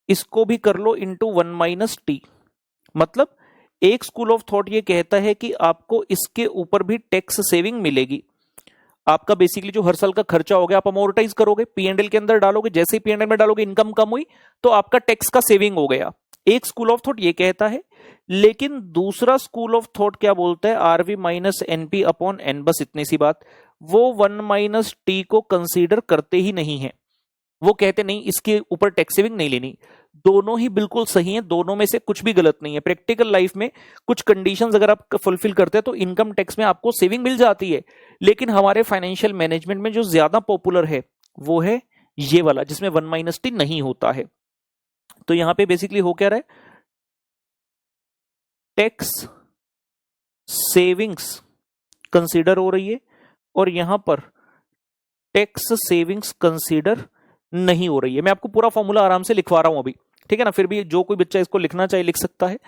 इसको भी कर लो इंटू 1 माइनस टी। मतलब एक स्कूल ऑफ थॉट ये कहता है कि आपको इसके ऊपर भी टैक्स सेविंग मिलेगी। आपका बेसिकली जो हर साल का खर्चा हो गया आप अमोर्टाइज करोगे, पीएनएल के अंदर डालोगे, जैसे ही पीएनएल में डालोगे इनकम कम हुई तो आपका टैक्स का सेविंग हो गया। एक स्कूल ऑफ थॉट ये कहता है, लेकिन दूसरा स्कूल ऑफ थॉट क्या बोलता है, RV minus NP upon N, बस इतनी सी बात, वो 1 माइनस टी को कंसीडर करते ही नहीं है। वो कहते नहीं इसके ऊपर टैक्स सेविंग नहीं लेनी। दोनों ही बिल्कुल सही हैं, दोनों में से कुछ भी गलत नहीं है। प्रैक्टिकल लाइफ में कुछ कंडीशंस अगर आप फुलफिल करते हैं तो इनकम टैक्स में आपको सेविंग मिल जाती है, लेकिन हमारे फाइनेंशियल मैनेजमेंट में जो ज्यादा पॉपुलर है वो है ये वाला, जिसमें 1 माइनस टी नहीं होता है। तो यहां पे बेसिकली हो क्या रहा है, टैक्स सेविंग्स कंसीडर हो रही है और यहां पर टैक्स सेविंग्स कंसीडर नहीं हो रही है। मैं आपको पूरा फॉर्मूला आराम से लिखवा रहा हूं अभी, ठीक है ना, फिर भी जो कोई बच्चा इसको लिखना चाहे लिख सकता है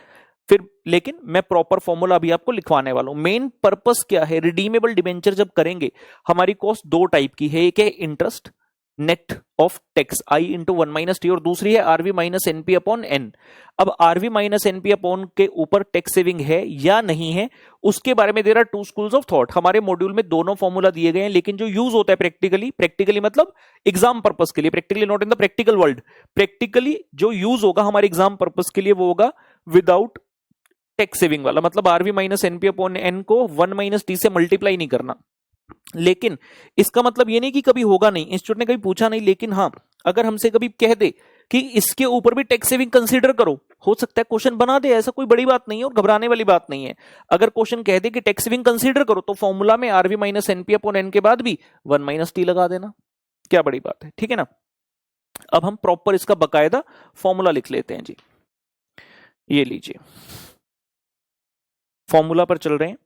फिर, लेकिन मैं प्रॉपर फॉर्मूला अभी आपको लिखवाने वाला हूं। मेन पर्पस क्या है, रिडीमेबल डिबेंचर जब करेंगे हमारी कॉस्ट दो टाइप की है, एक है interest net of tax I into 1 minus T, और दूसरी है RV minus NP upon N. अब आरवी माइनस एनपी अपॉन के ऊपर टैक्स सेविंग है या नहीं है, उसके बारे में there are two schools of thought. हमारे मॉड्यूल में दोनों फॉर्मूला दिए गए हैं, लेकिन जो यूज होता है प्रैक्टिकली मतलब एग्जाम पर्पस के लिए, practically not in the practical world, practically जो यूज होगा हमारे एग्जाम पर्पस के लिए वो होगा विदाउट टैक्स सेविंग वाला। मतलब RV minus NP upon N को 1 माइनस टी से मल्टीप्लाई नहीं करना। लेकिन इसका मतलब ये नहीं कि कभी होगा नहीं, इंस्टीट्यूट ने कभी पूछा नहीं, लेकिन हाँ अगर हमसे कभी कह दे कि इसके ऊपर भी टैक्स सेविंग कंसीडर करो, हो सकता है क्वेश्चन बना दे, ऐसा कोई बड़ी बात नहीं है और घबराने वाली बात नहीं है। अगर क्वेश्चन कह दे कि टैक्स सेविंग कंसीडर करो तो फॉर्मूला में RV minus NP upon N के बाद भी 1 माइनस टी लगा देना, क्या बड़ी बात है, ठीक है ना। अब हम प्रॉपर इसका बकायदा फॉर्मूला लिख लेते हैं जी। ये लीजिए फॉर्मूला पर चल रहे हैं।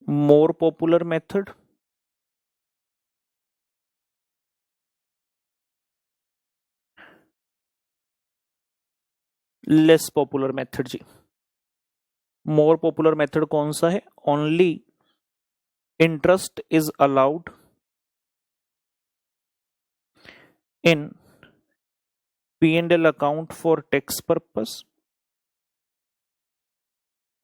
More popular method, less popular method जी। मोर पॉपुलर मेथड कौन सा है, only interest is allowed in P&L account for tax purpose,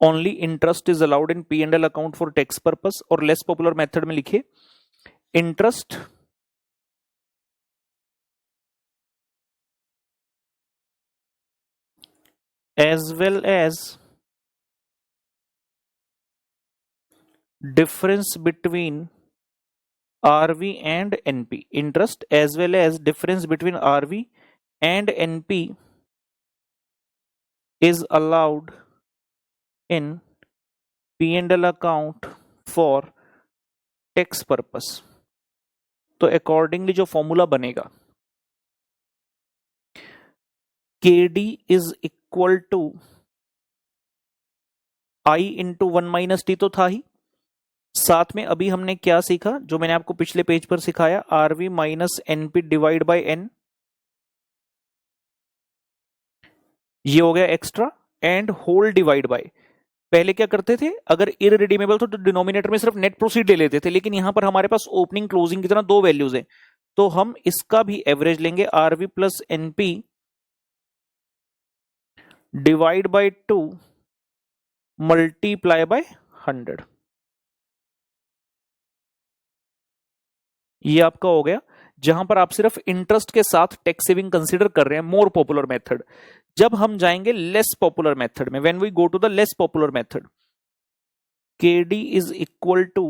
only interest is allowed in P&L account for tax purpose। और लेस पॉपुलर मेथड में लिखिए interest as well as difference between RV and NP, interest as well as difference between RV and NP is allowed in P&L account for tax purpose। तो accordingly जो formula बनेगा KD is equal to I into 1 minus T तो था ही, साथ में अभी हमने क्या सीखा जो मैंने आपको पिछले पेज पर सिखाया, RV minus NP divide by N, ये हो गया extra, and whole divide by. पहले क्या करते थे, अगर इररिडीमेबल तो डिनोमिनेटर में सिर्फ नेट प्रोसीड ले लेते थे, लेकिन यहां पर हमारे पास ओपनिंग क्लोजिंग की तरह दो वैल्यूज हैं, तो हम इसका भी एवरेज लेंगे, RV plus NP divide by 2 multiply by 100। ये आपका हो गया, जहां पर आप सिर्फ इंटरेस्ट के साथ टैक्स सेविंग कंसीडर कर रहे हैं, मोर पॉपुलर मेथड। जब हम जाएंगे लेस पॉपुलर मेथड में, when we go to the less popular method, KD is equal to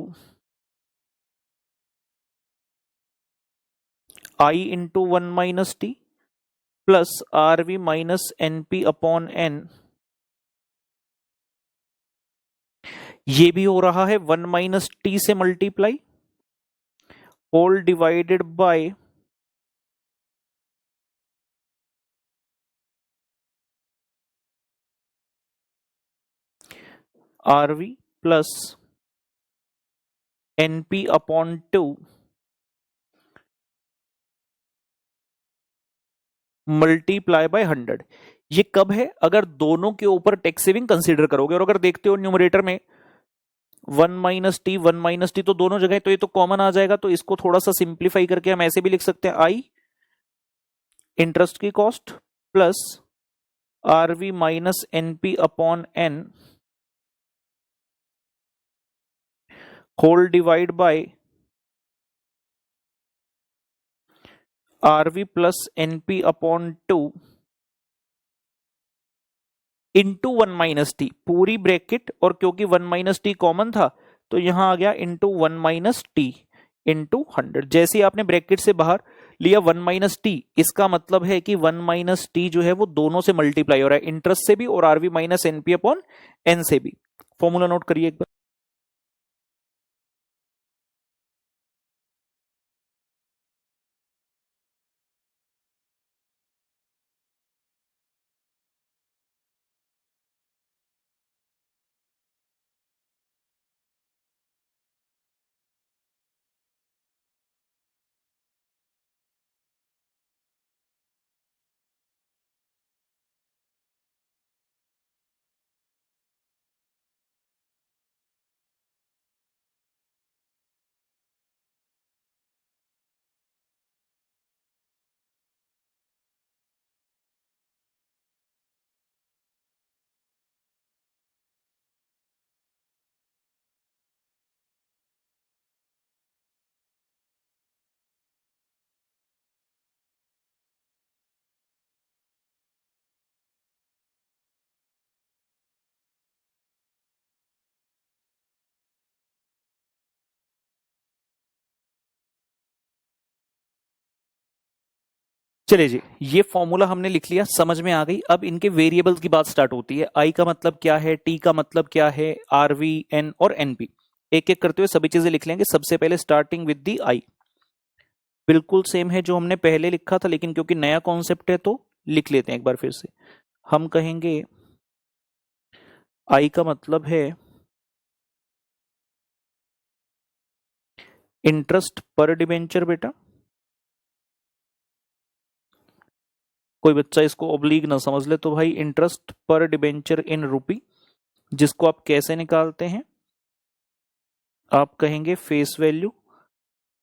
I into 1 minus T plus RV minus NP upon N। ये भी हो रहा है 1 माइनस टी से multiply, whole divided by RV plus NP upon 2 multiply by 100। ये कब है? अगर दोनों के ऊपर टैक्स सेविंग कंसीडर करोगे। और अगर देखते हो न्यूमरेटर में 1 - t तो दोनों जगह, तो ये तो कॉमन आ जाएगा। तो इसको थोड़ा सा सिंप्लीफाई करके हम ऐसे भी लिख सकते हैं, आई इंटरेस्ट की cost plus RV minus NP upon N whole divide by RV plus NP upon 2 into 1 - t, पूरी ब्रैकेट। और क्योंकि 1 - t कॉमन था तो यहां आ गया इंटू 1 - t इंटू 100। जैसे ही आपने ब्रैकेट से बाहर लिया 1 - t, इसका मतलब है कि 1 - t जो है वो दोनों से मल्टीप्लाई हो रहा है, इंटरेस्ट से भी और RV minus NP upon N से भी। फॉर्मूला नोट करिए एक बार। चलिए जी, ये फॉर्मूला हमने लिख लिया, समझ में आ गई। अब इनके वेरिएबल्स की बात स्टार्ट होती है। आई का मतलब क्या है, टी का मतलब क्या है, आरवी, एन और एनपी। एक एक करते हुए सभी चीजें लिख लेंगे। सबसे पहले स्टार्टिंग विद दी आई, बिल्कुल सेम है जो हमने पहले लिखा था, लेकिन क्योंकि नया कॉन्सेप्ट है तो लिख लेते हैं एक बार फिर से। हम कहेंगे आई का मतलब है इंटरेस्ट पर डिबेंचर। बेटा कोई बच्चा इसको ओब्लीग ना समझ ले, तो भाई इंटरेस्ट पर डिबेंचर इन रूपी, जिसको आप कैसे निकालते हैं, आप कहेंगे फेस वैल्यू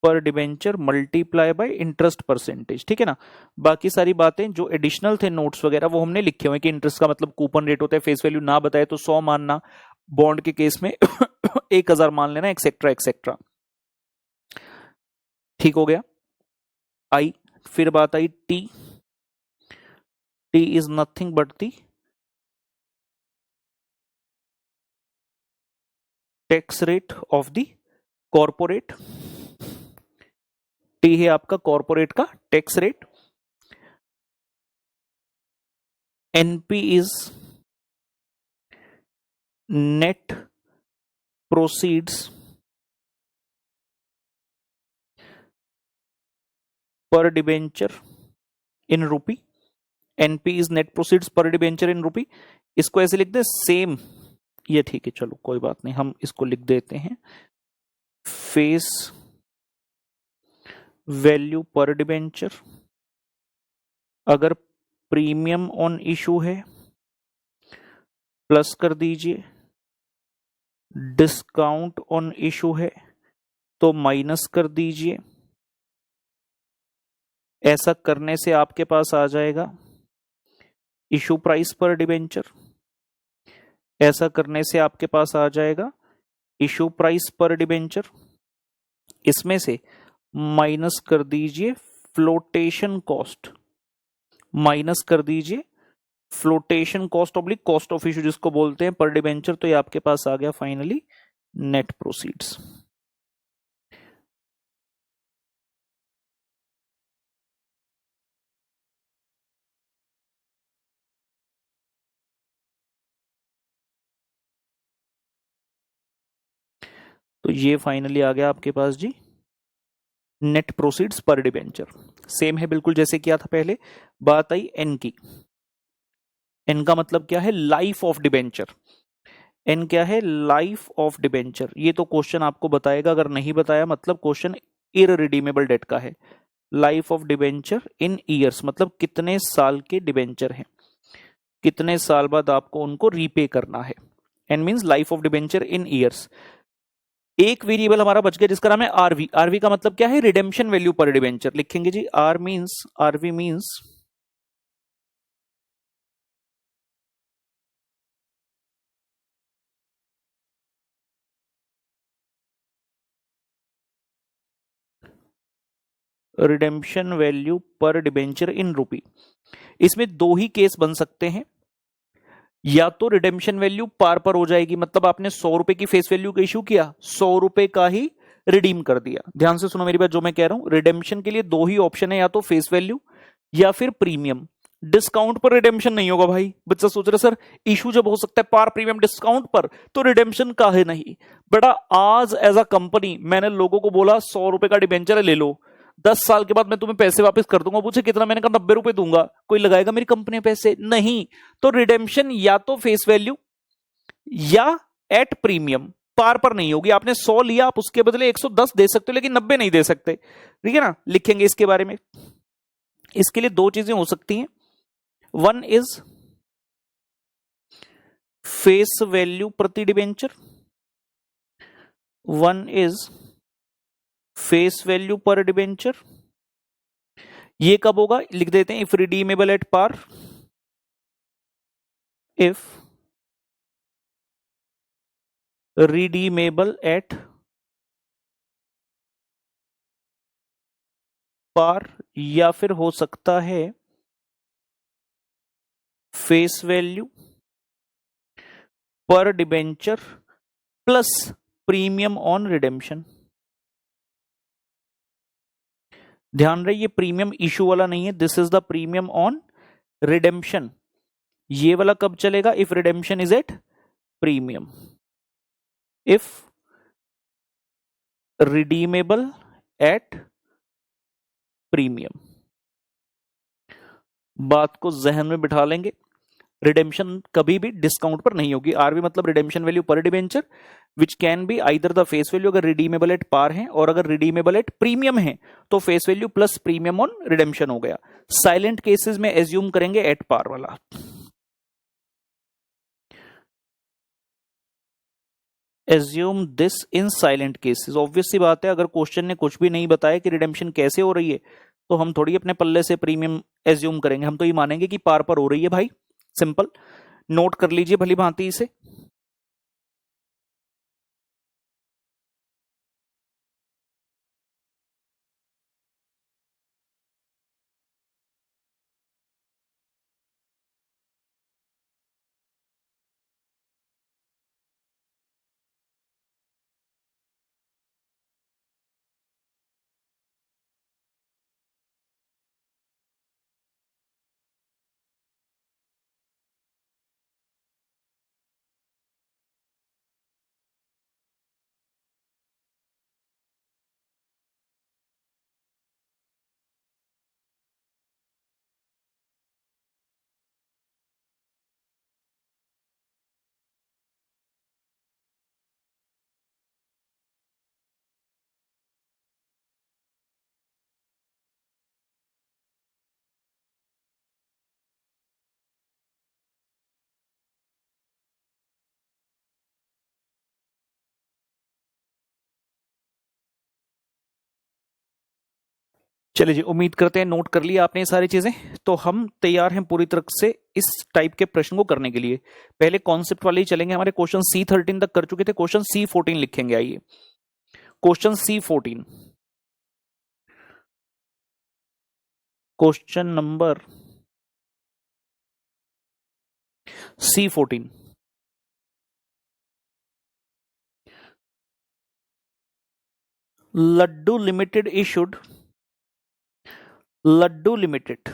पर debenture multiply by interest percentage. ठीक है ना। बाकी सारी बातें जो एडिशनल थे नोट्स वगैरह वो हमने लिखे हुए कि इंटरेस्ट का मतलब कूपन रेट होता है, फेस वैल्यू ना बताए तो 100 मानना, बॉन्ड के केस में 1000 मान लेना, एक्सेट्रा एक्सेट्रा। ठीक हो गया आई। फिर बात I T. T is nothing but the tax rate of the corporate. T है आपका कॉर्पोरेट का tax rate. NP is net proceeds पर डिबेंचर इन रूपी। एनपी इज नेट प्रोसीड्स पर डिबेंचर इन रूपी। इसको ऐसे लिख दे सेम, ये ठीक है, चलो कोई बात नहीं, हम इसको लिख देते हैं फेस वैल्यू पर डिबेंचर। अगर प्रीमियम ऑन इशू है प्लस कर दीजिए, डिस्काउंट ऑन इशू है तो माइनस कर दीजिए। ऐसा करने से आपके पास आ जाएगा इशू प्राइस पर डिबेंचर। ऐसा करने से आपके पास आ जाएगा इशू प्राइस पर डिबेंचर। इसमें से माइनस कर दीजिए फ्लोटेशन कॉस्ट, माइनस कर दीजिए flotation cost oblique cost of issue जिसको बोलते हैं पर डिबेंचर। तो ये आपके पास आ गया फाइनली नेट प्रोसीड्स। तो ये फाइनली आ गया आपके पास जी नेट प्रोसीड्स पर डिबेंचर। सेम है बिल्कुल जैसे किया था पहले। बात आई एन की। एन का मतलब क्या है, लाइफ ऑफ डिबेंचर। एन क्या है, लाइफ ऑफ डिबेंचर। ये तो क्वेश्चन आपको बताएगा, अगर नहीं बताया मतलब क्वेश्चन इररिडीमेबल डेट का है। Life of debenture in years, मतलब कितने साल के डिबेंचर हैं, कितने साल बाद आपको उनको रीपे करना है। And means life of debenture in years. एक वेरिएबल हमारा बच गया जिसका नाम है आरवी। आरवी का मतलब क्या है? रिडेम्पशन वैल्यू पर डिबेंचर। लिखेंगे जी आरवी मींस रिडेम्पशन वैल्यू पर डिबेंचर इन रूपी। इसमें दो ही केस बन सकते हैं, या तो रिडेम्पशन वैल्यू पार पर हो जाएगी, मतलब आपने 100 रुपए की फेस वैल्यू का इशू किया, 100 रुपए का ही रिडीम कर दिया। ध्यान से सुनो मेरी बात जो मैं कह रहा हूं। रिडेम्पशन के लिए दो ही ऑप्शन है, या तो फेस वैल्यू या फिर प्रीमियम। डिस्काउंट पर रिडेम्पशन नहीं होगा भाई। बच्चा सोच रहा सर इशू जब हो सकता है पार प्रीमियम डिस्काउंट पर, तो रिडेम्पशन का है नहीं। बेटा आज एज अ कंपनी मैंने लोगों को बोला 100 रुपए का डिबेंचर ले लो, 10 साल के बाद मैं तुम्हें पैसे वापस कर दूंगा। पूछे कितना? मैंने कहा 90 रुपए दूंगा। कोई लगाएगा मेरी कंपनी में पैसे? नहीं। तो रिडेम्पशन या तो फेस वैल्यू या एट प्रीमियम, पार पर नहीं होगी। आपने 100 लिया, आप उसके बदले 110 दे सकते हो, लेकिन 90 नहीं दे सकते। ठीक है ना? लिखेंगे इसके बारे में। इसके लिए दो चीजें हो सकती हैं। वन इज फेस वैल्यू प्रति debenture, one is face value पर डिबेंचर। ये कब होगा? लिख देते हैं if redeemable at par, if redeemable at par, या फिर हो सकता है फेस वैल्यू पर debenture plus premium on redemption. ध्यान रहे ये प्रीमियम इशू वाला नहीं है, this is the premium on redemption. ये वाला कब चलेगा? If redemption is at premium, if redeemable at premium. बात को जहन में बिठा लेंगे। रिडेम्पशन कभी भी डिस्काउंट पर नहीं होगी। आरवी मतलब रिडेम्पशन वैल्यू पर debenture which can be either the face value अगर रिडीमेबल एट पार है, और अगर रिडीमेबल एट प्रीमियम है तो face value plus premium on redemption हो गया। साइलेंट केसेस में एज्यूम करेंगे एट पार वाला। Assume this in silent cases. Obvious सी बात है, अगर क्वेश्चन ने कुछ भी नहीं बताया कि रिडेम्पशन कैसे हो रही है, तो हम थोड़ी अपने पल्ले से प्रीमियम एज्यूम करेंगे। हम तो ये मानेंगे कि पार पर हो रही है भाई। सिंपल। नोट कर लीजिए भली भांति इसे। चलिए जी, उम्मीद करते हैं नोट कर लिया आपने ये सारी चीजें। तो हम तैयार हैं पूरी तरह से इस टाइप के प्रश्न को करने के लिए। पहले कॉन्सेप्ट वाले ही चलेंगे। हमारे क्वेश्चन C13 तक कर चुके थे, क्वेश्चन C14 लिखेंगे। आइए question C14, question number C14। Laddoo limited issued, Laddoo limited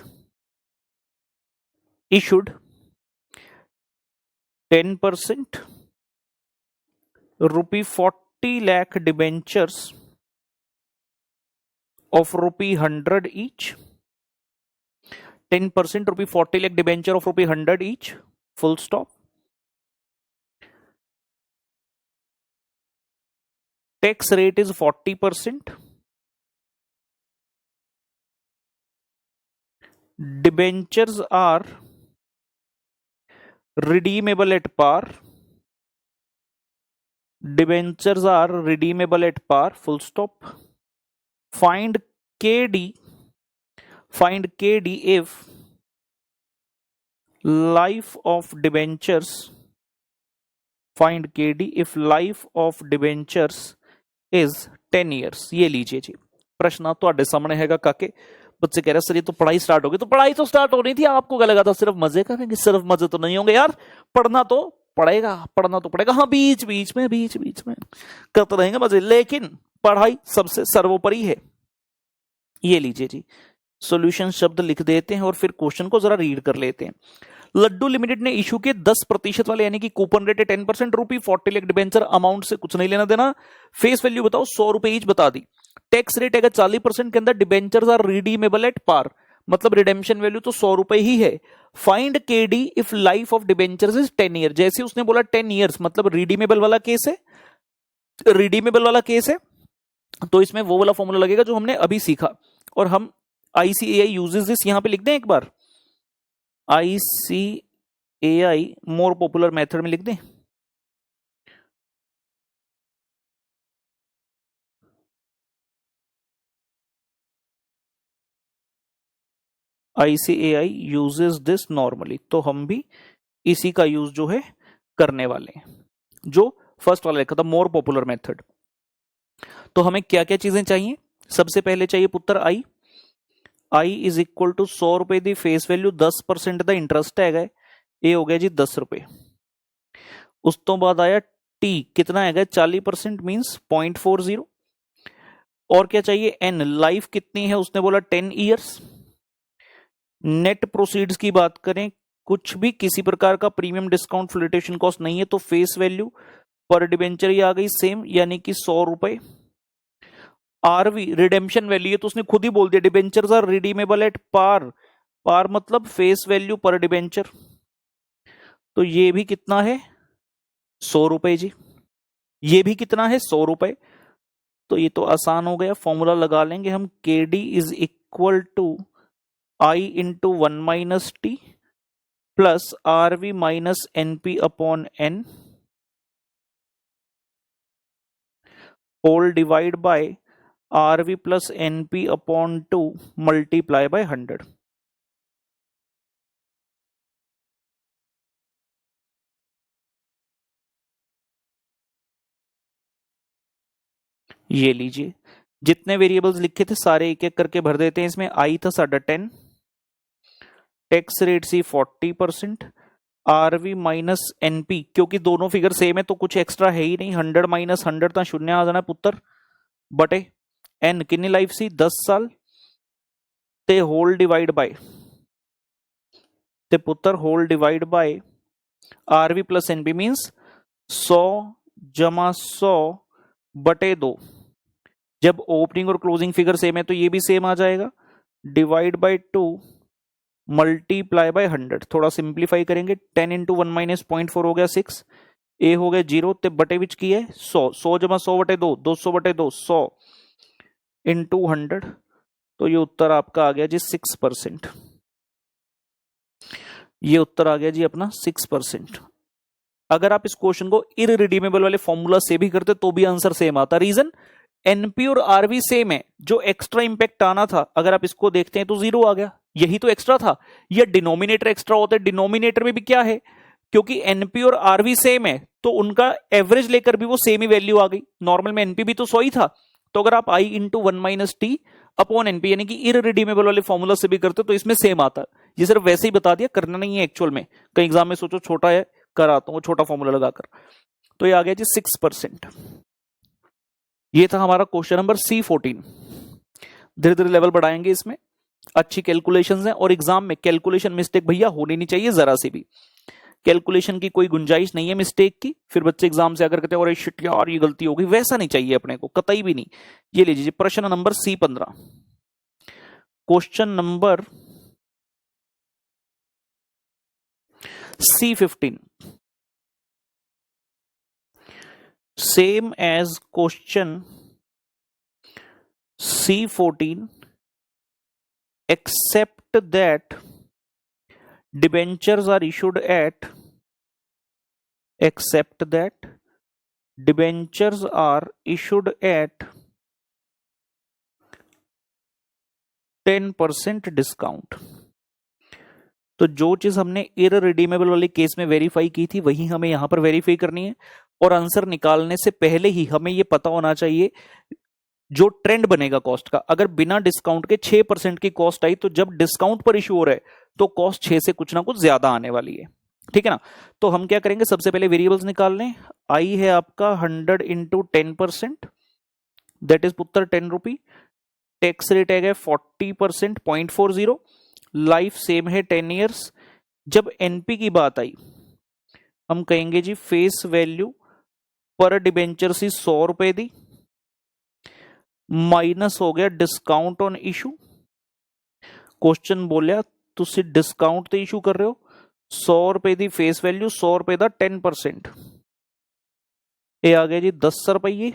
issued 10% ₹40 lakh debentures of ₹100 each, 10% ₹40 lakh debenture of ₹100 each, full stop. Tax rate is 40%. Debentures are redeemable at par. Debentures are redeemable at par, full stop. Find KD if life of debentures, find KD if life of debentures is 10 years. ये लीजिए जी, प्रश्न ਤੁਹਾਡੇ सामने हैगा काके। बच्चे कह रहे सर ये तो पढ़ाई स्टार्ट होगी, तो पढ़ाई तो स्टार्ट हो रही थी, आपको क्या लगा था सिर्फ मजे करेंगे? सिर्फ मजे तो नहीं होंगे यार, पढ़ना तो पड़ेगा, पढ़ना तो पड़ेगा। हाँ, बीच बीच में करते रहेंगे मजे, लेकिन पढ़ाई सबसे सर्वोपरि है। ये लीजिए जी, सॉल्यूशन शब्द लिख देते हैं और फिर क्वेश्चन को जरा रीड कर लेते हैं। लड्डू लिमिटेड ने इशू के 10% वाले यानी कि कूपन रेट है 10%, रुपी 40 लाख डिबेंचर, अमाउंट से कुछ नहीं लेना देना, फेस वैल्यू बताओ 100 रुपए ईच बता दी, टैक्स रेट है 40% के अंदर, debentures are redeemable at par, मतलब रिडेम्पशन वैल्यू तो 100 रुपए ही है। Find KD if life of debentures is 10 year. जैसे उसने बोला 10 ईयर्स मतलब रिडीमेबल वाला केस है, रिडीमेबल वाला केस है, तो इसमें वो वाला फॉर्मूला लगेगा जो हमने अभी सीखा। और हम ICAI यूजेस दिस, यहां पे लिख दें एक बार, ICAI मोर पॉपुलर मेथड में लिख दें। ICAI यूजेस दिस नॉर्मली, तो हम भी इसी का यूज जो है करने वाले हैं, जो फर्स्ट वाला लिखा था मोर पॉपुलर मेथड। तो हमें क्या क्या चीजें चाहिए? सबसे पहले चाहिए पुत्र I इज इक्वल टू 100 रुपए दी फेस वैल्यू, 10% का इंटरेस्ट है, ये हो गया जी 10 रुपए। उस तो बाद आया T, कितना है 40% मींस 0.40। और क्या चाहिए? N, लाइफ कितनी है? उसने बोला 10 ईयर्स। नेट प्रोसीड्स की बात करें, कुछ भी किसी प्रकार का प्रीमियम डिस्काउंट फ्लोटेशन कॉस्ट नहीं है, तो फेस वैल्यू पर डिबेंचर ही आ गई सेम, यानी कि 100 रुपए। आरवी रिडेम्पशन वैल्यू, तो उसने खुद ही बोल दिया debentures are redeemable at par, par मतलब फेस वैल्यू पर डिबेंचर, तो ये भी कितना है 100 रुपए जी, ये भी कितना है 100 रुपए। तो ये तो आसान हो गया, फॉर्मूला लगा लेंगे हम, KD is equal to I into 1 minus T plus RV minus NP upon N whole divide by RV plus NP upon 2 multiply by 100। ये लीजिए, जितने वेरिएबल्स लिखे थे सारे एक एक करके भर देते हैं इसमें। I था साढ़ा 10, टैक्स रेट सी 40%, RV माइनस NP, क्योंकि दोनों फिगर सेम है तो कुछ एक्स्ट्रा है ही नहीं, 100 माइनस 100 तो शून्य आ जाना पुत्र, बटे N कितनी लाइफ सी 10 साल, ते होल डिवाइड बाय, ते पुत्र whole divide by RV plus NP means 100 जमा 100 बटे 2। जब ओपनिंग और क्लोजिंग फिगर सेम है तो ये भी सेम आ जाएगा, डिवाइड बाय 2 मल्टीप्लाई बाय 100। थोड़ा सिंप्लीफाई करेंगे, 10 इंटू 1 माइनस 0.4 हो गया 6, ए हो गया 0, ते बटे विच की है 100, 100 जमा 100 बटे 2, 200 बटे 2, 100 इंटू 100, तो ये उत्तर आपका आ गया जी 6%। ये उत्तर आ गया जी अपना 6%। अगर आप इस क्वेश्चन को इररिडीमेबल वाले फॉर्मूला से भी करते तो भी आंसर सेम आता। रीजन, एनपी और आरवी सेम है, जो एक्स्ट्रा इंपैक्ट आना था अगर आप इसको देखते हैं तो 0 आ गया, यही तो एक्स्ट्रा था। या डिनोमिनेटर एक्स्ट्रा होता है, डिनोमिनेटर में भी क्या है, क्योंकि एनपी और आरवी सेम है तो उनका एवरेज लेकर भी वो सेम ही वैल्यू आ गई। नॉर्मल में एनपी भी तो 100 ही था, तो अगर आप I into 1 minus T upon NP यानी कि इररिडीमेबल वाले फॉर्मूला से भी करते तो इसमें सेम आता। ये सिर्फ वैसे ही बता दिया, करना नहीं है एक्चुअल में। कई एग्जाम में सोचो छोटा है, कर आता हूं छोटा फॉर्मूला लगाकर। तो ये आ गया जी 6%। ये था हमारा क्वेश्चन नंबर C14। धीरे धीरे लेवल बढ़ाएंगे इसमें, अच्छी कैलकुलेशंस हैं और एग्जाम में कैलकुलेशन मिस्टेक भैया होनी नहीं चाहिए, जरा सी भी कैलकुलेशन की कोई गुंजाइश नहीं है मिस्टेक की। फिर बच्चे एग्जाम से आकर कहते हैं अरे शिट यार ये गलती हो गई, वैसा नहीं चाहिए अपने को, कतई भी नहीं। ये लीजिए प्रश्न नंबर C15, question number C15 same as question C14 except that debentures are issued at except that debentures are issued at 10% discount. तो जो चीज हमने इररिडीमेबल वाले केस में वेरीफाई की थी वही हमें यहां पर वेरीफाई करनी है, और आंसर निकालने से पहले ही हमें यह पता होना चाहिए जो ट्रेंड बनेगा कॉस्ट का। अगर बिना डिस्काउंट के 6% की कॉस्ट आई तो जब डिस्काउंट पर इशू हो रहा है तो कॉस्ट 6 से कुछ ना कुछ ज्यादा आने वाली है, ठीक है ना। तो हम क्या करेंगे, सबसे पहले वेरिएबल्स निकाल लें। आई है आपका 100 इंटू 10%, दैट इज पुत्र 10 रुपी। टैक्स रेट है 40%, 0.40। लाइफ सेम है 10 ईयर्स। जब एनपी की बात आई हम कहेंगे जी फेस वैल्यू पर डिबेंचर सी 100 रुपए दी, माइनस हो गया डिस्काउंट ऑन इशू। क्वेश्चन बोलिया तुसी डिस्काउंट तो इशू कर रहे हो, 100 रुपए दी फेस वैल्यू, 100 रुपए दा 10%, ये आ गया जी 10 रुपये।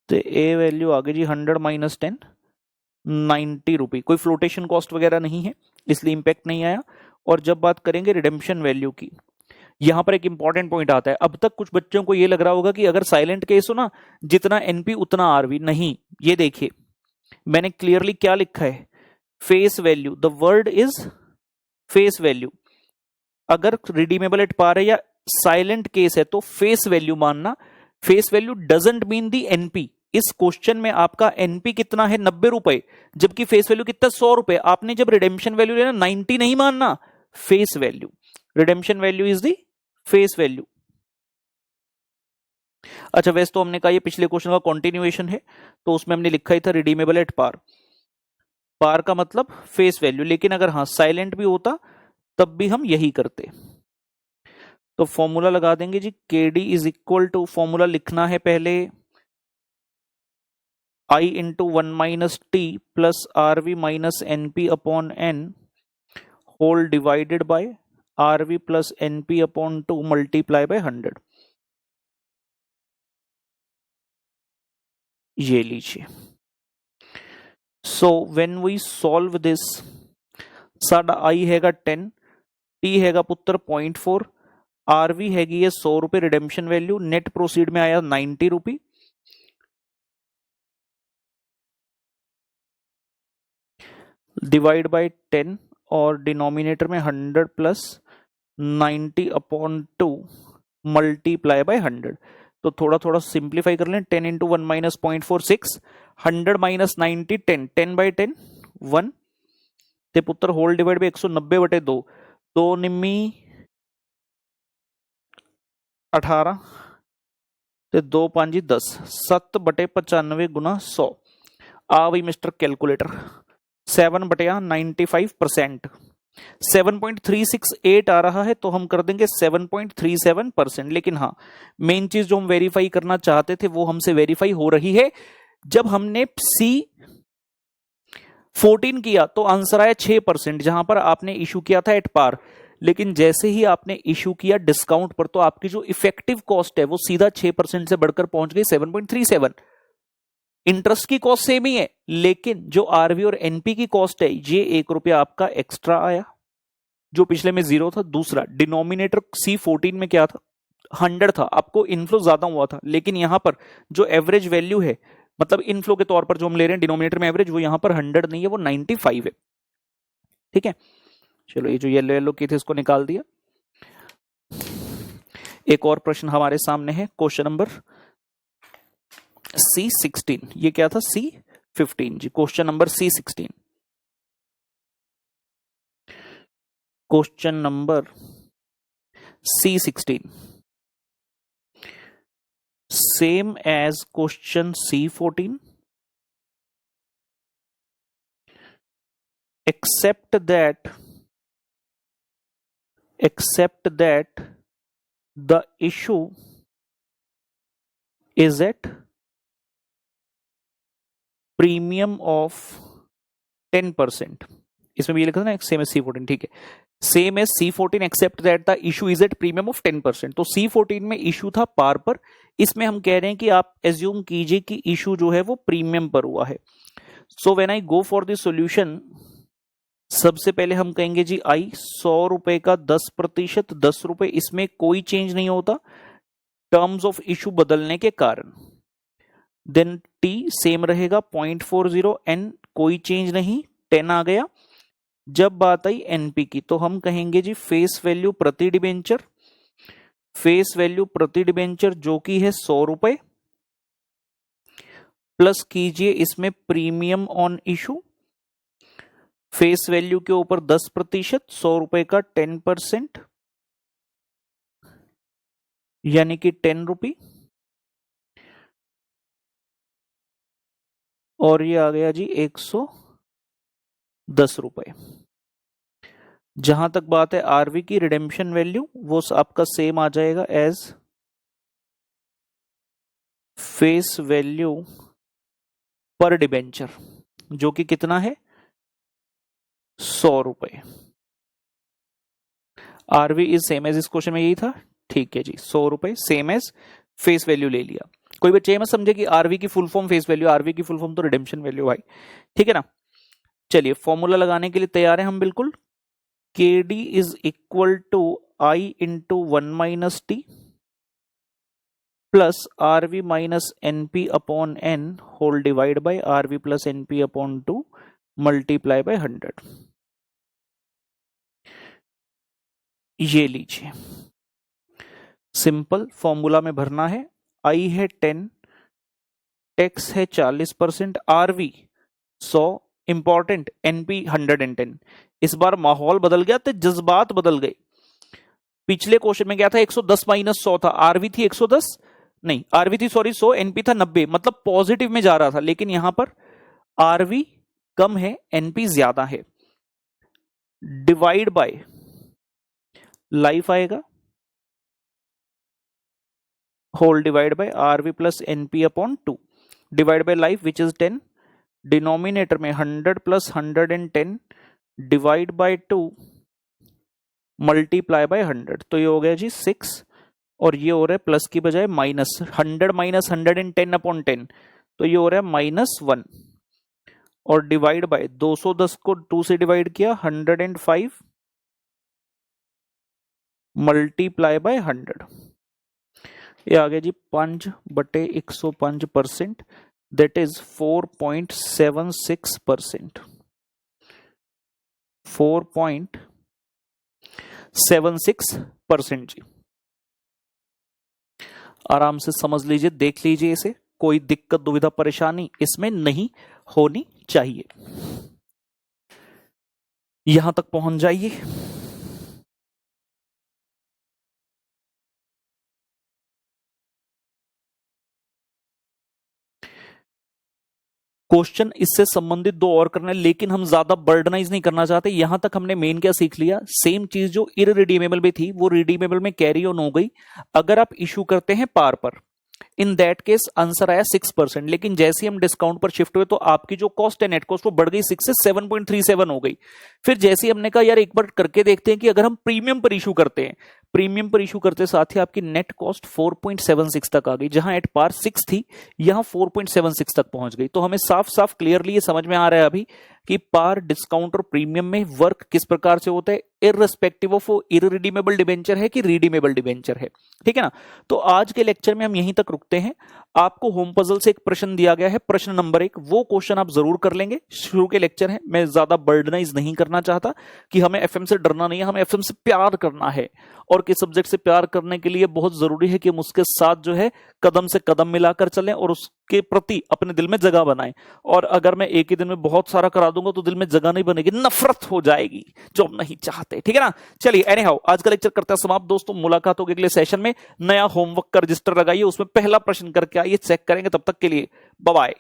तो ए वैल्यू आ गई जी 100 माइनस 10, 90 रुपये। कोई फ्लोटेशन कॉस्ट वगैरह नहीं है इसलिए इंपैक्ट नहीं आया। और जब बात करेंगे रिडेम्पशन वैल्यू की, यहां पर एक इंपॉर्टेंट पॉइंट आता है। अब तक कुछ बच्चों को यह लग रहा होगा कि अगर साइलेंट केस हो ना, जितना एनपी उतना आरवी। नहीं, ये देखिए मैंने क्लियरली क्या लिखा है, face value, the word is face value. अगर रिडीमेबल एट पार है या साइलेंट केस है तो फेस वैल्यू मानना। Face value doesn't mean the NP. इस क्वेश्चन में आपका एनपी कितना है 90 रुपए, जबकि फेस वैल्यू कितना 100 रुपए। आपने जब रिडेम्पशन वैल्यू लेना 90 नहीं मानना, face value. Redemption value is the face value. अच्छा, वैसे तो हमने कहा ये पिछले क्वेश्चन का कंटिन्यूएशन है, तो उसमें हमने लिखा ही था रिडीमेबल एट पार। पार का मतलब फेस वैल्यू, लेकिन अगर हाँ साइलेंट भी होता तब भी हम यही करते। तो फॉर्मूला लगा देंगे जी, KD is equal to, formula लिखना है पहले I into 1 minus T plus R V minus N P upon N whole divided by R V plus N P upon 2 multiply by 100। ये लीजिए। So when we solve this, साडा I हैगा 10, T हैगा पुत्र 0.4, are we हैगी है 100 रुपए redemption value, net proceed में आया 90 रुपी। डिवाइड बाय 10 और डिनोमिनेटर में 100 प्लस 90 अपॉन 2 मल्टीप्लाई बाय 100। तो थोड़ा थोड़ा सिंप्लीफाई कर लें। 10 इंटू 1 माइनस 0.46, 100 माइनस 90 10, 10 बाई 10 1 ते पुत्र होल डिवाइड बाय 190 बटे 2, 2 निम्मी 18 ते 2 5 10, 7 बटे 95 गुना 100। आ भाई मिस्टर कैलकुलेटर, 7 बटे 95%, 7.368 आ रहा है, तो हम कर देंगे 7.37%। लेकिन हाँ, मेन चीज जो हम वेरीफाई करना चाहते थे वो हमसे वेरीफाई हो रही है। जब हमने C14 किया तो आंसर आया 6%, जहां पर आपने इशू किया था एट पार। लेकिन जैसे ही आपने इशू किया डिस्काउंट पर तो आपकी जो इफेक्टिव कॉस्ट है वो सीधा 6% से बढ़कर पहुंच गई 7.37। इंटरेस्ट की कॉस्ट सेम ही है, लेकिन जो आरवी और एनपी की कॉस्ट है ये 1 रुपया आपका एक्स्ट्रा आया, जो पिछले में 0 था। दूसरा, डिनोमिनेटर C14 में क्या था, 100 था, आपको इनफ्लो ज्यादा हुआ था। लेकिन यहां पर जो एवरेज वैल्यू है, मतलब इनफ्लो के तौर पर जो हम ले रहे हैं डिनोमिनेटर में एवरेज, वो यहां पर 100 नहीं है, वो 95 है। ठीक है, चलो ये जो येलो येलो की थे इसको निकाल दिया। एक और प्रश्न हमारे सामने है, क्वेश्चन नंबर C16। ये क्या था, C15 जी। Question number C16, question number C16 same as question C14 except that the issue is at premium of 10%। इसमें भी ये लिखा था ना, सेम एज C14, ठीक है, same as C14 except that the issue is at premium of 10%। तो C14 में इशू था पार पर, इसमें हम कह रहे हैं कि आप एज्यूम कीजिए कि इशू जो है वो प्रीमियम पर हुआ है। So when I go for the solution, सबसे पहले हम कहेंगे जी आई 100 रुपए का 10%, 10 रुपए, इसमें कोई चेंज नहीं होता टर्म्स ऑफ इशू बदलने के कारण। देन टी सेम रहेगा 0.40, एन कोई चेंज नहीं, 10 आ गया। जब बात आई एनपी की तो हम कहेंगे जी फेस वैल्यू प्रति डिबेंचर, फेस वैल्यू प्रति डिबेंचर जो कि है 100 रुपए, प्लस कीजिए इसमें premium on issue, face value के ऊपर 10%, 100 रुपए का 10%, यानी कि 10 रुपये, और ये आ गया जी 110 रुपए। जहां तक बात है आरवी की रिडेम्पशन वैल्यू, वो आपका सेम आ जाएगा एज फेस वैल्यू पर डिबेंचर, जो कि कितना है 100 रुपए। आरवी इज सेम एज, इस क्वेश्चन में यही था, ठीक है जी, 100 रुपए सेम एज फेस वैल्यू ले लिया। कोई बच्चे मत समझे कि आरवी की full form face value, RV की फुल फॉर्म तो रिडेम्पशन वैल्यू भाई, ठीक है ना। चलिए फॉर्मूला लगाने के लिए तैयार है हम बिल्कुल। KD is equal to I into 1 minus T plus RV minus NP upon N whole divide by RV plus NP upon 2 multiply by 100। ये लीजिए, सिंपल फॉर्मूला में भरना है। I है 10, X है 40%, RV 100, इंपॉर्टेंट, NP 110। इस बार माहौल बदल गया तो जज्बात बदल गए। पिछले क्वेश्चन में क्या था 110 माइनस 100 था, आरवी थी 110, नहीं आरवी थी सॉरी 100, एनपी था 90, मतलब पॉजिटिव में जा रहा था। लेकिन यहां पर आरवी कम है, एनपी ज्यादा है, डिवाइड बाय लाइफ आएगा whole divide by RV plus NP upon 2 divide by life which is 10, denominator में 100 plus 110 divide by 2 multiply by 100, तो ये हो गया जी 6, और ये हो रहा है प्लस की बजाय माइनस, 100 माइनस 110 अपॉन 10, तो ये हो रहा है -1, और डिवाइड बाय 210 को 2 से डिवाइड किया, 105 मल्टीप्लाई बाय 100, ये आ गया जी 5/105%, दैट इज 4.76%, 4.76% जी। आराम से समझ लीजिए, देख लीजिए इसे, कोई दिक्कत दुविधा परेशानी इसमें नहीं होनी चाहिए। यहां तक पहुंच जाइए। क्वेश्चन इससे संबंधित 2 और करना है, लेकिन हम ज्यादा बर्डनाइज नहीं करना चाहते। यहां तक हमने मेन क्या सीख लिया, सेम चीज जो इररिडीमेबल में थी वो रिडीमेबल में कैरी ऑन हो गई। अगर आप इशू करते हैं पार पर, इन दैट केस आंसर आया 6%, लेकिन जैसे हम डिस्काउंट पर शिफ्ट हुए तो आपकी जो कॉस्ट है नेट कॉस्ट वो बढ़ गई 6 से 7.37 हो गई। फिर जैसे ही हमने कहा यार एक बार करके देखते हैं कि अगर हम प्रीमियम पर इशू करते हैं, प्रीमियम पर इशू करते साथ ही आपकी नेट कॉस्ट 4.76 तक आ गई, जहां एट पार 6 थी यहां 4.76 तक पहुंच गई। तो हमें साफ साफ क्लियरली ये समझ में आ रहा है अभी कि पार, डिस्काउंट और प्रीमियम में वर्क किस प्रकार से होता है, इररिस्पेक्टिव ऑफ वो इररिडीमेबल डिबेंचर है कि रिडीमेबल डिबेंचर है, ठीक है ना। तो आज के लेक्चर में हम यहीं तक रुकते हैं। आपको होम पजल से एक प्रश्न दिया गया है, प्रश्न नंबर 1, वो क्वेश्चन आप जरूर कर लेंगे। शुरू के लेक्चर है, मैं ज्यादा बर्डनाइज नहीं करना चाहता कि हमें एफएम से डरना नहीं है, हमें एफएम से प्यार करना है, और किस सब्जेक्ट से प्यार करने के लिए बहुत जरूरी है कि हम उसके साथ जो है कदम से कदम मिलाकर चलें और उसके प्रति अपने दिल में जगह बनाएं। और अगर मैं एक ही दिन में बहुत सारा करा दूंगा तो दिल में जगह नहीं बनेगी, नफरत हो जाएगी, जो हम नहीं चाहते, ठीक है ना। चलिए एनी हाउ आज का लेक्चर करते हैं समाप्त दोस्तों। मुलाकात होगी अगले सेशन में। नया होमवर्क का रजिस्टर लगाइए, उसमें पहला प्रश्न करके आइए, चेक करेंगे। तब तक के लिए बाय बाय।